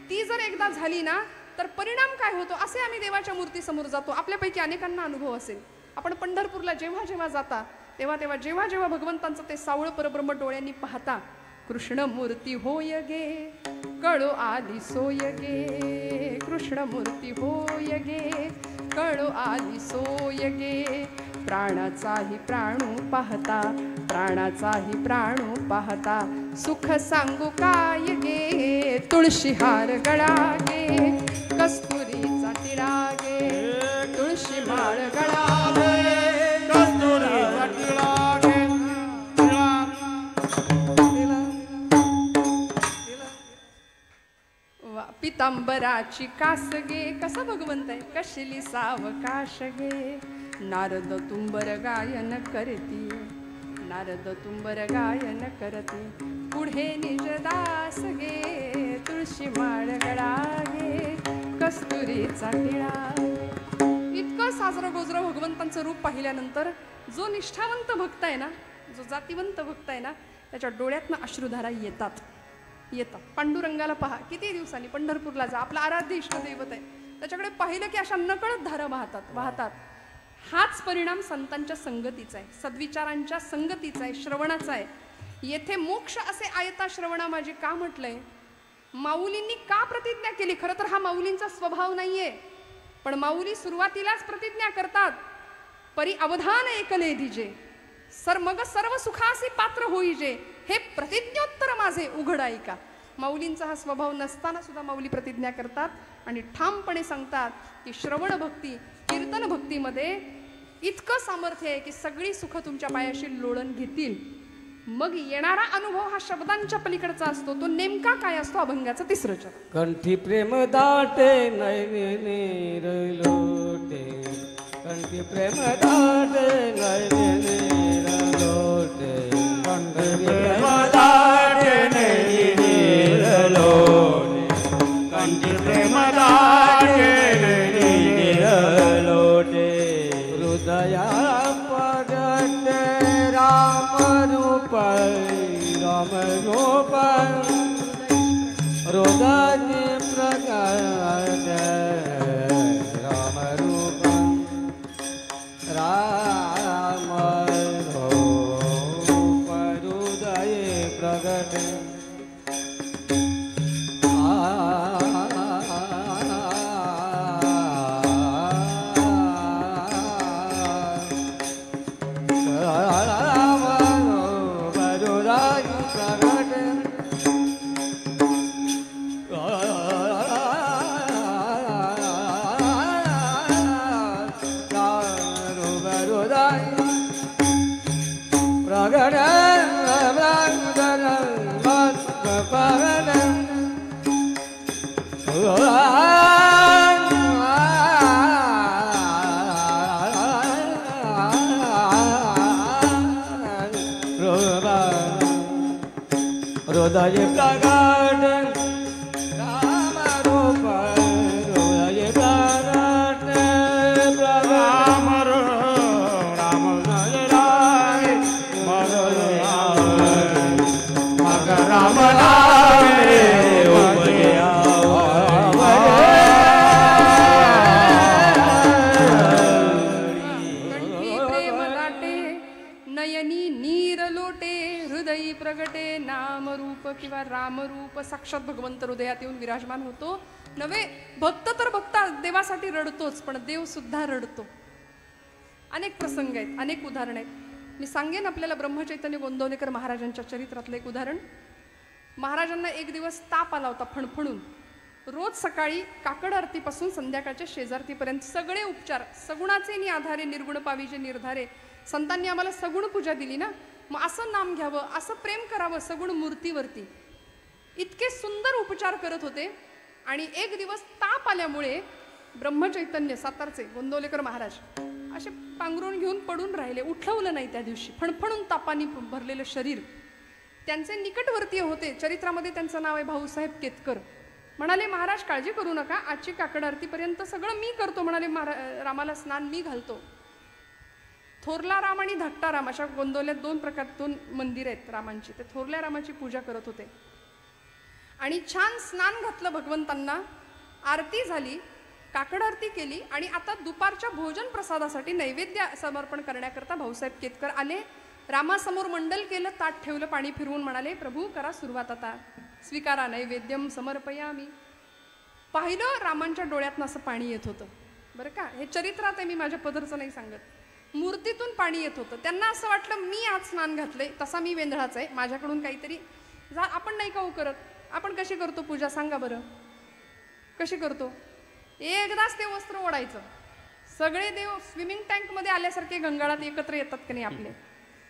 ती जर एकदा झाली ना, तर परिणाम काय होतो असे आम्ही देवाच्या मूर्तीसमोर जातो. आपल्यापैकी अनेकांना अनुभव असेल. आपण पंढरपूरला जेव्हा जेव्हा जाता, तेव्हा जेव्हा जेव्हा भगवंतांचं ते सावळ परब्रह्म डोळ्यांनी पाहता, कृष्ण मूर्ती होय गे, कळो आली सोय गे. कृष्ण मूर्ती होय गे, कळो आली सोय गे. प्राणाचाही प्राणू पाहता, प्राणाचाही प्राणू पाहता, सुख सांगू काय गे. तुळशी हार गळा गे, कस्तुरीचा टिळा गे. तुळशी माळ गळा गे, कस्तुरीचा टिळा गे. पितांबराची कास गे, कसा भगवंत आहे, कशली सावकाश गे. नारद तुंबर गायन करती, नारद तुंबर गायन करती, पुढे निजदास गे. तुळशी माळ गळा गे, कस्तुरीचा टिळा. इतकं साजरं गोजरं भगवंतांचं रूप पाहिल्यानंतर जो निष्ठावंत भक्त आहे ना, जो जातीवंत भक्त आहे ना, त्याच्या डोळ्यातनं अश्रुधारा येतात. पांडुरंगाला पहा, किती दिवसांनी पंढरपूरला जा, आपला आराध्य इष्टदैवत आहे, त्याच्याकडे पाहिलं की अशा नकळत धारा वाहतात. हाच परिणाम संतांच्या संगतीचा आहे, सद्विचारांच्या संगतीचा आहे, श्रवणाचा आहे. येथे मोक्ष असे आयता श्रवणा माझी का म्हटलंय? माऊलींनी का प्रतिज्ञा केली? खरं तर हा माऊलींचा स्वभाव नाहीये, पण माऊली सुरुवातीलाच प्रतिज्ञा करतात, परी अवधान ऐकले दिजे, मग सर्व सुखासी पात्र होईजे, हे प्रतिज्ञोत्तर माझे उघड ऐका. माऊलींचा हा स्वभाव नसताना सुद्धा माऊली प्रतिज्ञा करतात आणि ठामपणे सांगतात की श्रवण भक्ती, कीर्तन भक्तीमध्ये इतकं सामर्थ्य आहे की सगळी सुख तुमच्या पायाशी लोळण घेतील. मग येणारा अनुभव हा शब्दांच्या पलीकडचा असतो. तो नेमका काय असतो? अभंगाचा तिसरं चरण. कंठी प्रेम दाटे नयने लोटे, कंठी प्रेम दाटे नयने प्रेम दाटे नयनी नीर लोटे कंठी प्रेम दाटे नयनी नीर लोटे हृदया प्रगटे राम रूप हृदय प्रगटे राम रूप राम रूप हृदय प्रगटे हृदय प्रगट राम रूप हृदय प्रगट राम राम राय मग राम नामे उपजया कंठी प्रेम दाटे नयनी नीर लोटे हृदयी प्रगटे नाम रूप किंवा रामरूप साक्षात भगवंत हृदयात येऊन विराजमान होतो नव्हे. भक्त तर भक्त देवासाठी रडतोच पण देव सुद्धा रडतो. अनेक प्रसंग आहेत, अनेक उदाहरण आहेत. मी सांगेन आपल्याला ब्रह्मचैतन्य गोंदवलेकर महाराजांच्या चरित्रातलं एक उदाहरण. महाराजांना एक दिवस ताप आला होता फणफणून. रोज सकाळी काकड आरतीपासून संध्याकाळच्या शेजारतीपर्यंत सगळे उपचार सगुणाचे नि आधारे निर्गुण पाविजे निर्धारे. संतांनी आम्हाला सगुण पूजा दिली ना, मग असं नाम घ्यावं, असं प्रेम करावं सगुण मूर्तीवरती. इतके सुंदर उपचार करत होते आणि एक दिवस ताप आल्यामुळे ब्रह्मचैतन्य सातारचे गोंदवलेकर महाराज असे पांघरून घेऊन पडून राहिले. उठवलं नाही त्या दिवशी. फणफणून तापानी भरलेलं शरीर. त्यांचे निकटवर्तीय होते. चरित्रामध्ये त्यांचं नाव आहे भाऊसाहेब केतकर. म्हणाले महाराज काळजी करू नका, आजची काकड आरतीपर्यंत सगळं मी करतो. म्हणाले रामाला स्नान मी घालतो. थोरला राम आणि धाकटा राम अशा गोंदवल्यात दोन मंदिर आहेत रामांची. ते थोरल्या रामाची पूजा करत होते आणि छान स्नान घातलं भगवंतांना. आरती झाली, काकड आरती केली आणि आता दुपारच्या भोजन प्रसादासाठी नैवेद्य समर्पण करण्याकरता भाऊसाहेब केतकर आले. रामासमोर मंडल केलं, ताट ठेवलं, पाणी फिरवून म्हणाले प्रभू करा सुरुवात आता, स्वीकारा नैवेद्यम समर्पयामी. पाहिलं रामांच्या डोळ्यातनं असं पाणी येत होतं. बरं का, हे चरित्रात आहे, मी माझ्या पदरचं नाही सांगत. मूर्तीतून पाणी येत होतं. त्यांना असं वाटलं मी आज स्नान घातलंय, तसा मी वेंधळाच आहे, माझ्याकडून काहीतरी आपण नाही का हो करत. आपण कशी करतो पूजा सांगा बरं, कशी करतो. एकदाच ते वस्त्र ओढायचं. सगळे देव स्विमिंग टँकमध्ये आल्यासारखे गंगाळात एकत्र येतात की नाही आपले.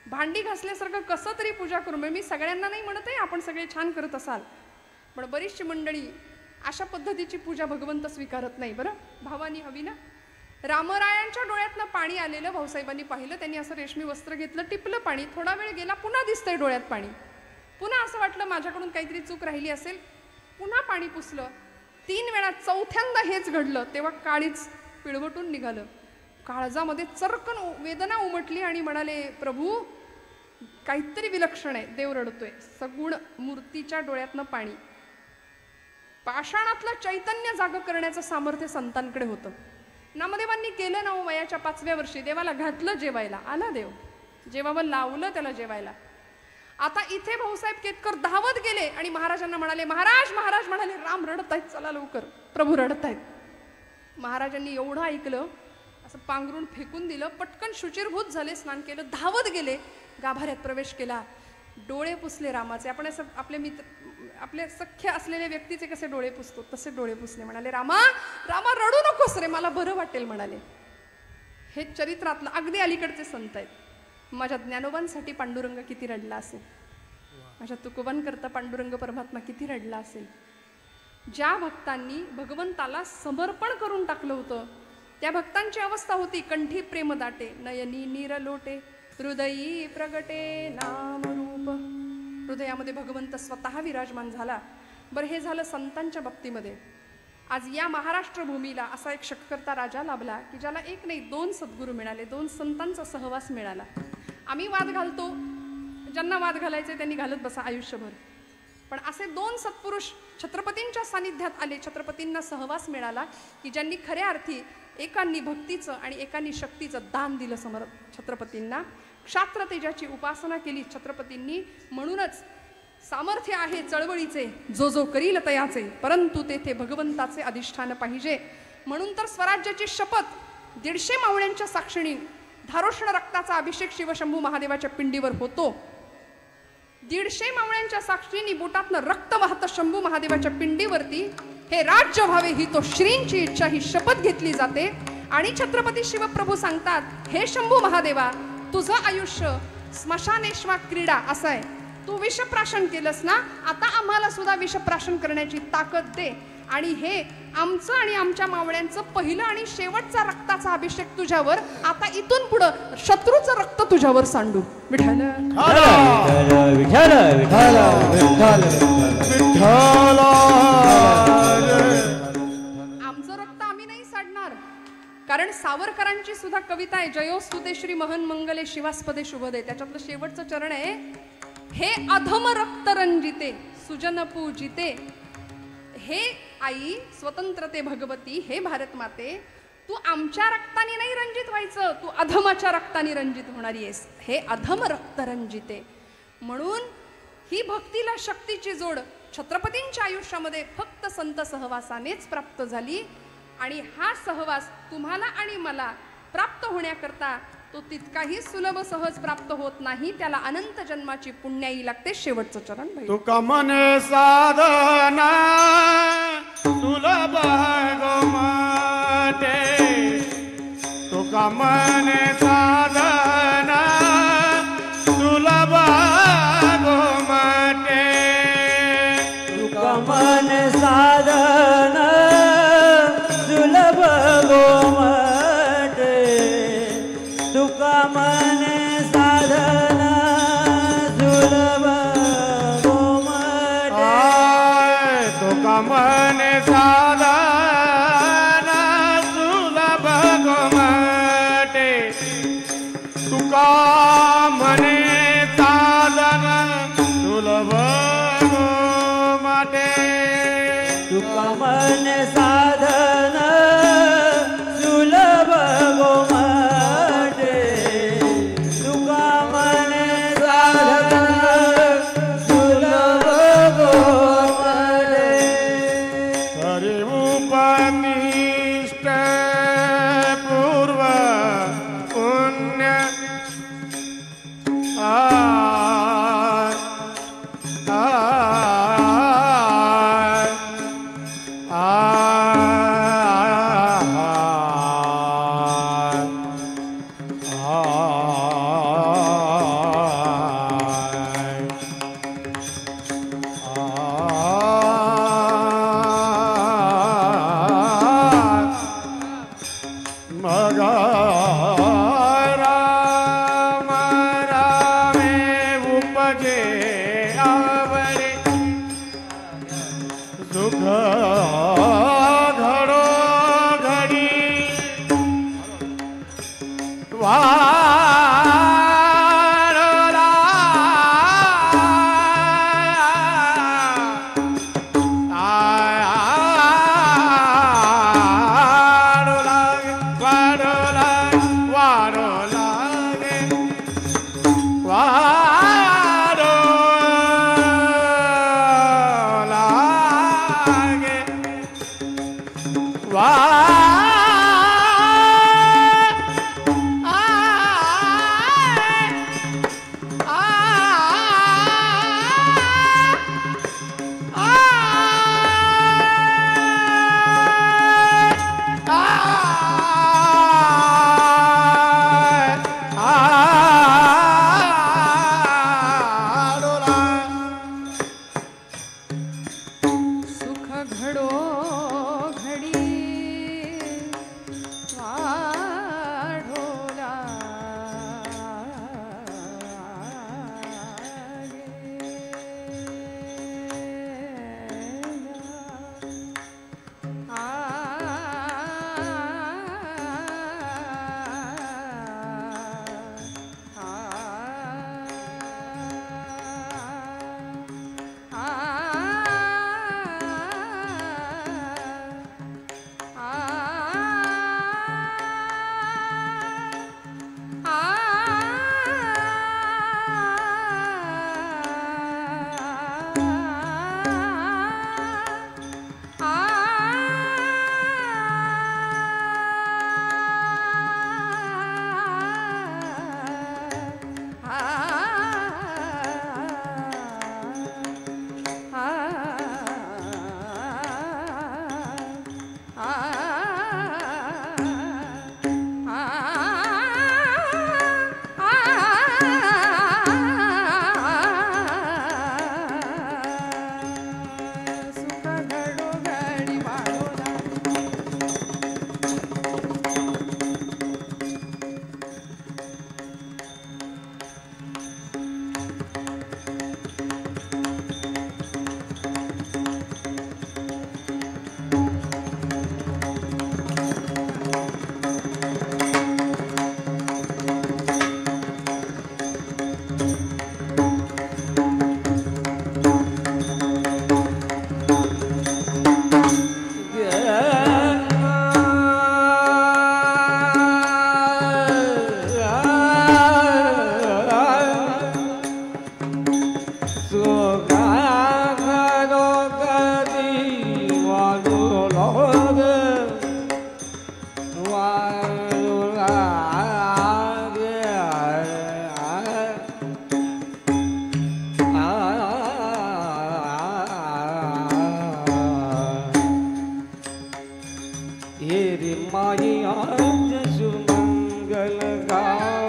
भांडी घासल्यासारखं कसं तरी पूजा करू. मी सगळ्यांना नाही म्हणत आहे, आपण सगळे छान करत असाल, पण बरीचशी मंडळी अशा पद्धतीची पूजा भगवंत स्वीकारत नाही. बरं भावानी हवी ना. रामरायांच्या डोळ्यातनं पाणी आलेलं भाऊसाहेबांनी पाहिलं. त्यांनी असं रेशमी वस्त्र घेतलं, टिपलं पाणी, थोडा वेळ गेला, पुन्हा दिसतंय डोळ्यात पाणी. पुन्हा असं वाटलं माझ्याकडून काहीतरी चूक राहिली असेल, पुन्हा पाणी पुसलं. 3 वेळा, चौथ्यांदा हेच घडलं तेव्हा काळीच पिळवटून निघालं. काळजामध्ये चरकन वेदना उमटली आणि म्हणाले प्रभू काहीतरी विलक्षण आहे, देव रडतोय. सगुण मूर्तीच्या डोळ्यातनं पाणी. पाषाणातलं चैतन्य जाग करण्याचं सामर्थ्य संतांकडे होतं. नामदेवांनी केलं ना, वयाच्या 5व्या वर्षी देवाला घातलं जेवायला. आला देव, जेवावं लावलं त्याला जेवायला. आता इथे भाऊसाहेब केतकर धावत गेले आणि महाराजांना म्हणाले महाराज महाराज. म्हणाले राम रडत आहेत, चला लवकर, प्रभू रडत आहेत. महाराजांनी एवढं ऐकलं, असं पांघरून फेकून दिलं, पटकन शुचिरभूत झाले, स्नान केलं, धावत गेले, गाभाऱ्यात प्रवेश केला, डोळे पुसले रामाचे. आपण असं आपले मित्र, आपले सख्य असलेल्या व्यक्तीचे कसे डोळे पुसतो तसे डोळे पुसले. म्हणाले रामा रामा रडू नकोस रे, मला बरं वाटेल म्हणाले. हे चरित्रातलं अगदी अलीकडचे संत आहेत. माझ्या ज्ञानोबांसाठी पांडुरंग किती रडला असेल, माझ्या तुकोबांकरता पांडुरंग परमात्मा किती रडला असेल. ज्या भक्तांनी भगवंताला समर्पण करून टाकलं होतं त्या भक्तांची अवस्था होती. कंठी प्रेम दाटे नयनी नीर लोटे हृदयी प्रगटे नाम रूप हृदयामध्ये भगवंत स्वतः विराजमान झाला. बरं, हे झालं संतांच्या बाबतीमध्ये. आज या महाराष्ट्र भूमीला असा एक षटकर्ता राजा लाभला की ज्याला एक नाही 2 सद्गुरू मिळाले, 2 संतांचा सहवास मिळाला. आम्ही वाद घालतो, ज्यांना वाद घालायचे त्यांनी घालत बसा आयुष्यभर, पण असे 2 सत्पुरुष छत्रपतींच्या सानिध्यात आले, छत्रपतींना सहवास मिळाला की ज्यांनी खऱ्या अर्थी एकांनी भक्तीचं आणि एकांनी शक्तीचं दान दिलं छत्रपतींना. क्षात्र तेजाची उपासना केली छत्रपतींनी. म्हणूनच सामर्थ्य आहे चळवळीचे, जो जो करील तयाचे, परंतु तेथे भगवंताचे अधिष्ठान पाहिजे. म्हणून तर स्वराज्याची शपथ 150 मावळ्यांच्या साक्षीने धारोष्ण रक्ताचा अभिषेक शिवशंभू महादेवाच्या पिंडीवर होतो. 150 मावळ्यांच्या साक्षीने बोटातनं रक्त वाहतं शंभू महादेवाच्या पिंडीवरती. हे राज्य व्हावे ही तो श्रींची इच्छा, ही शपथ घेतली जाते. आणि छत्रपती शिवप्रभू सांगतात, हे शंभू महादेवा, तुझं आयुष्य स्मशानेश्वा क्रीडा असं आहे. तू विषप्राशन केलंस ना, आता आम्हाला सुद्धा विषप्राशन करण्याची ताकद दे. आणि हे आमचं आणि आमच्या मावळ्यांचं पहिलं आणि शेवटचा रक्ताचा अभिषेक तुझ्यावर. आता इथून पुढं शत्रूचं रक्त तुझ्यावर सांडू. विठ्ठल विठ्ठल विठ्ठल विठ्ठल विठ्ठल. आमचं रक्त आम्ही नाही सांडणार, कारण सावरकरांची सुद्धा कविता आहे, जयोस्तुते श्री महन मंगले शिवास्पदे शुभदे. त्याच्यातलं शेवटचं चरण आहे, हे अधम रक्त रंजिते सुजन पूजिते. हे आई स्वतंत्रते भगवती, हे भारत माते, तू आमच्या रक्ताने नाही रंजित व्हायचं, तू अधमाच्या रक्ताने रंजित होणारी आहेस. हे अधम रक्त रंजिते. म्हणून ही भक्तीला शक्तीची जोड छत्रपतींच्या आयुष्यामध्ये फक्त संत सहवासानेच प्राप्त झाली. आणि हा सहवास तुम्हाला आणि मला प्राप्त होण्याकरता तो तितकाही सुलभ सहज प्राप्त होत नाही, त्याला अनंत जन्माची पुण्याई लागते. शेवटचं चरण भाई. तुका मने साधना सुलभ गोमाटे, तुका मने साधना सुलभ गोमाटे, तुका मन साधन सुलभ गोमटे, तुका मन साधन सुलभ गोमटे. तुका मने साधना सुलभ गोमाटे, तुका मने साधना सुलभ गोमाटे, तुका मन साधन सुलभ गोमटे, तुका मन साधन सुलभ गोमटे. हरि उपनिष्ठ पूर्व पुण्य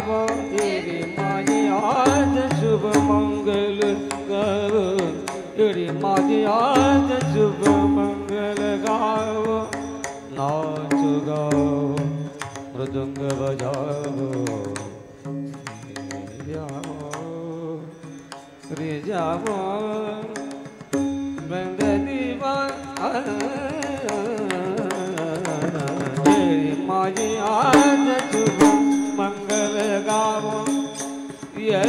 गावो येरी माझी आज शुभ मंगल गावो येरी माझी आज शुभ मंगल गावो नाच गावो मृदंग बजावो रे जावो बंदीवा माझी आज शुभ मंगल गावो ये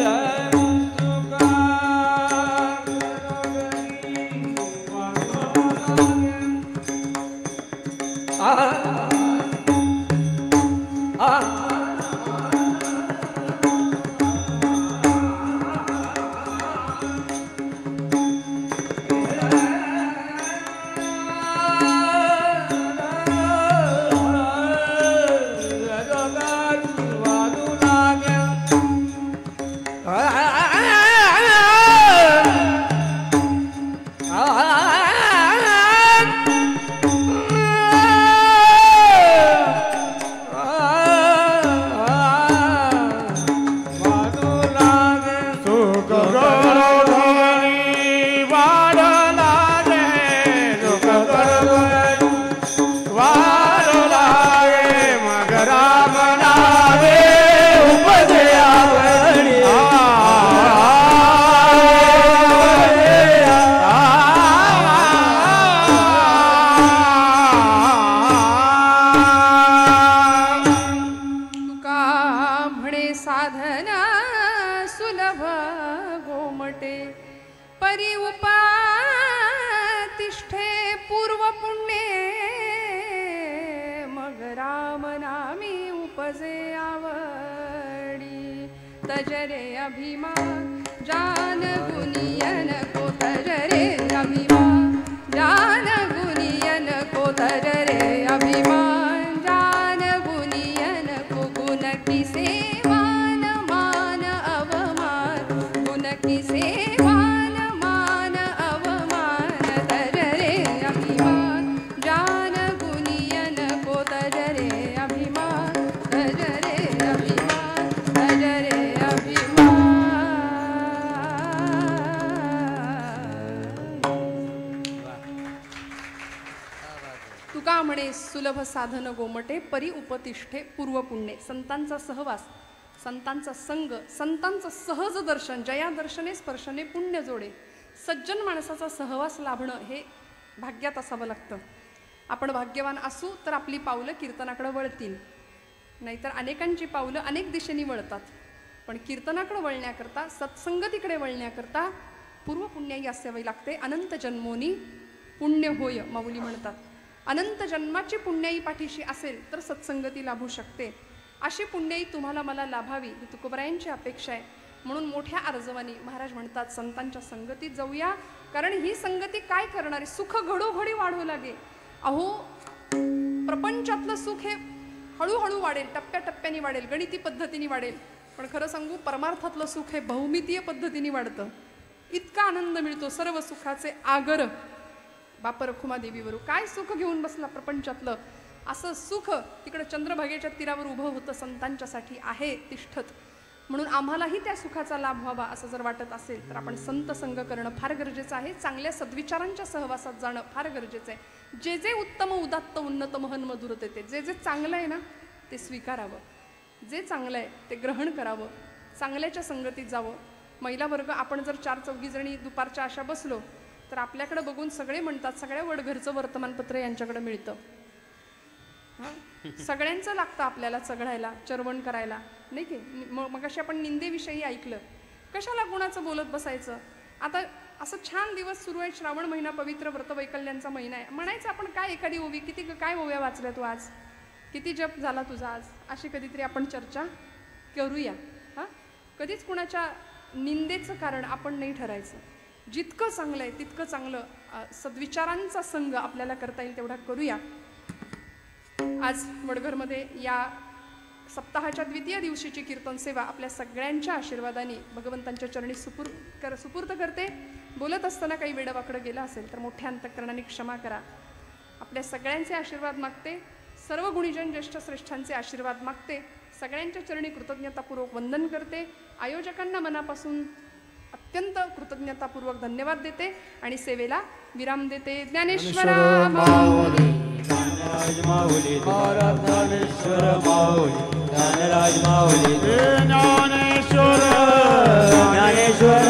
तजरे अभिमान जान गुनियन को तजरे अभिमान जान गुनियन को तजरे अभिमान जान गुनियन को गुण की सेवान मान अवमान गुण की सेवान मान अवमान तजरे अभिमान जान गुनियन को तजरे अभिमान तजरे अभिमान तजरे तुका म्हणे सुलभ साधन गोमटे परी उपतिष्ठे पूर्व पुण्ये. संतांचा सहवास, संतांचा संग, संतांचं सहज दर्शन, जया दर्शने स्पर्शने पुण्य जोडे. सज्जन माणसाचा सहवास लाभणं हे भाग्यात असावं लागतं. आपण भाग्यवान असू तर आपली पावलं कीर्तनाकडे वळतील, नाहीतर अनेकांची पावलं अनेक दिशेने वळतात. पण कीर्तनाकडे वळण्याकरता, सत्संगतीकडे वळण्याकरता पूर्व पुण्याई असावी लागते. अनंत जन्मोनी पुण्य होय माऊली म्हणतात. अनंत जन्माची पुण्याई पाठीशी असेल तर सत्संगती लाभू शकते. अशी पुण्याई तुम्हाला मला लाभावी ही तुकोबरायांची अपेक्षा आहे. म्हणून मोठ्या आर्जवानी महाराज म्हणतात संतांच्या संगतीत जाऊया, कारण ही संगती काय करणारी, सुख घडोघडी वाढू लागे. अहो प्रपंचातलं सुख हे हळूहळू वाढेल, टप्प्याटप्प्याने वाढेल, गणिती पद्धतीने वाढेल. पण खरं सांगू परमार्थातलं सुख हे बहुमितीय पद्धतीने वाढतं. इतका आनंद मिळतो, सर्व सुखाचे आगर बाप रखुमादेवीवरू. काय सुख घेऊन बसला प्रपंचातलं, असं सुख तिकडे चंद्रभागेच्या तीरावर उभं होतं, संतांच्यासाठी आहे तिष्ठत. म्हणून आम्हालाही त्या सुखाचा लाभ व्हावा असं जर वाटत असेल तर आपण संत संग करणं फार गरजेचं आहे. चांगल्या सद्विचारांच्या सहवासात जाणं फार गरजेचं आहे. जे जे उत्तम उदात्त उन्नत महन मधुर ते जे जे चांगलं आहे ना ते स्वीकारावं, जे चांगलं आहे ते ग्रहण करावं, चांगल्याच्या संगतीत जावं. महिला वर्ग आपण जर 4-4 जणी दुपारच्या अशा बसलो तर आपल्याकडे बघून सगळे म्हणतात सगळ्या वडघरचं वर्तमानपत्र यांच्याकडे मिळतं. सगळ्यांचं लागतं आपल्याला चघळायला, चरवण करायला, नाही की. मग अशी आपण निंदेविषयी ऐकलं, कशाला गुणाचं बोलत बसायचं. आता असं छान दिवस सुरू आहे, श्रावण महिना, पवित्र व्रतवैकल्यांचा महिना आहे. म्हणायचं आपण काय एखादी ओवी, किती काय ओव्या वाचल्या तू आज, किती जप झाला तुझा आज, अशी कधीतरी आपण चर्चा करूया. हां, कधीच कुणाच्या निंदेचं कारण आपण नाही ठरायचं. जितकं चांगलं आहे तितकं चांगलं सद्विचारांचा संग आपल्याला करता येईल तेवढा करूया. आज वडघरमध्ये या सप्ताहाच्या द्वितीय दिवशीची कीर्तन सेवा आपल्या सगळ्यांच्या आशीर्वादाने भगवंतांच्या चरणी सुपूर्द करते. बोलत असताना काही वेडवाकडं गेलं असेल तर मोठ्या अंतःकरणाने क्षमा करा. आपल्या सगळ्यांचे आशीर्वाद मागते, सर्व गुणीजन ज्येष्ठ श्रेष्ठांचे आशीर्वाद मागते. सगळ्यांच्या चरणी कृतज्ञतापूर्वक वंदन करते. आयोजकांना मनापासून अत्यंत कृतज्ञतापूर्वक धन्यवाद देते आणि सेवेला विराम देते. ज्ञानेश्वरा माऊली, ज्ञानराज माऊली, ज्ञानेश्वर माऊली, ज्ञानराज माऊली, ज्ञानेश्वर ज्ञानेश्वर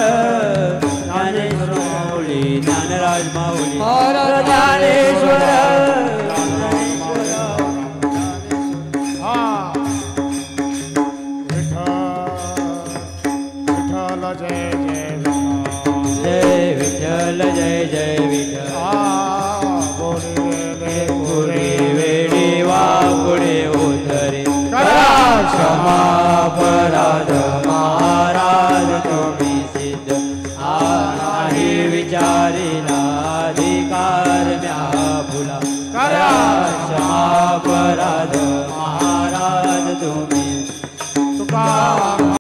ज्ञानेश्वर माऊली, ज्ञानराज माऊली, ज्ञानेश्वर विठ्ठल जय जय जय विठ्ठल. पुरी वेडी वाकुडे उतरे करा क्षमा अपराध महाराज तुम्ही सिद्ध. नाही विचारिला अधिकार म्या फुला करा क्षमा अपराध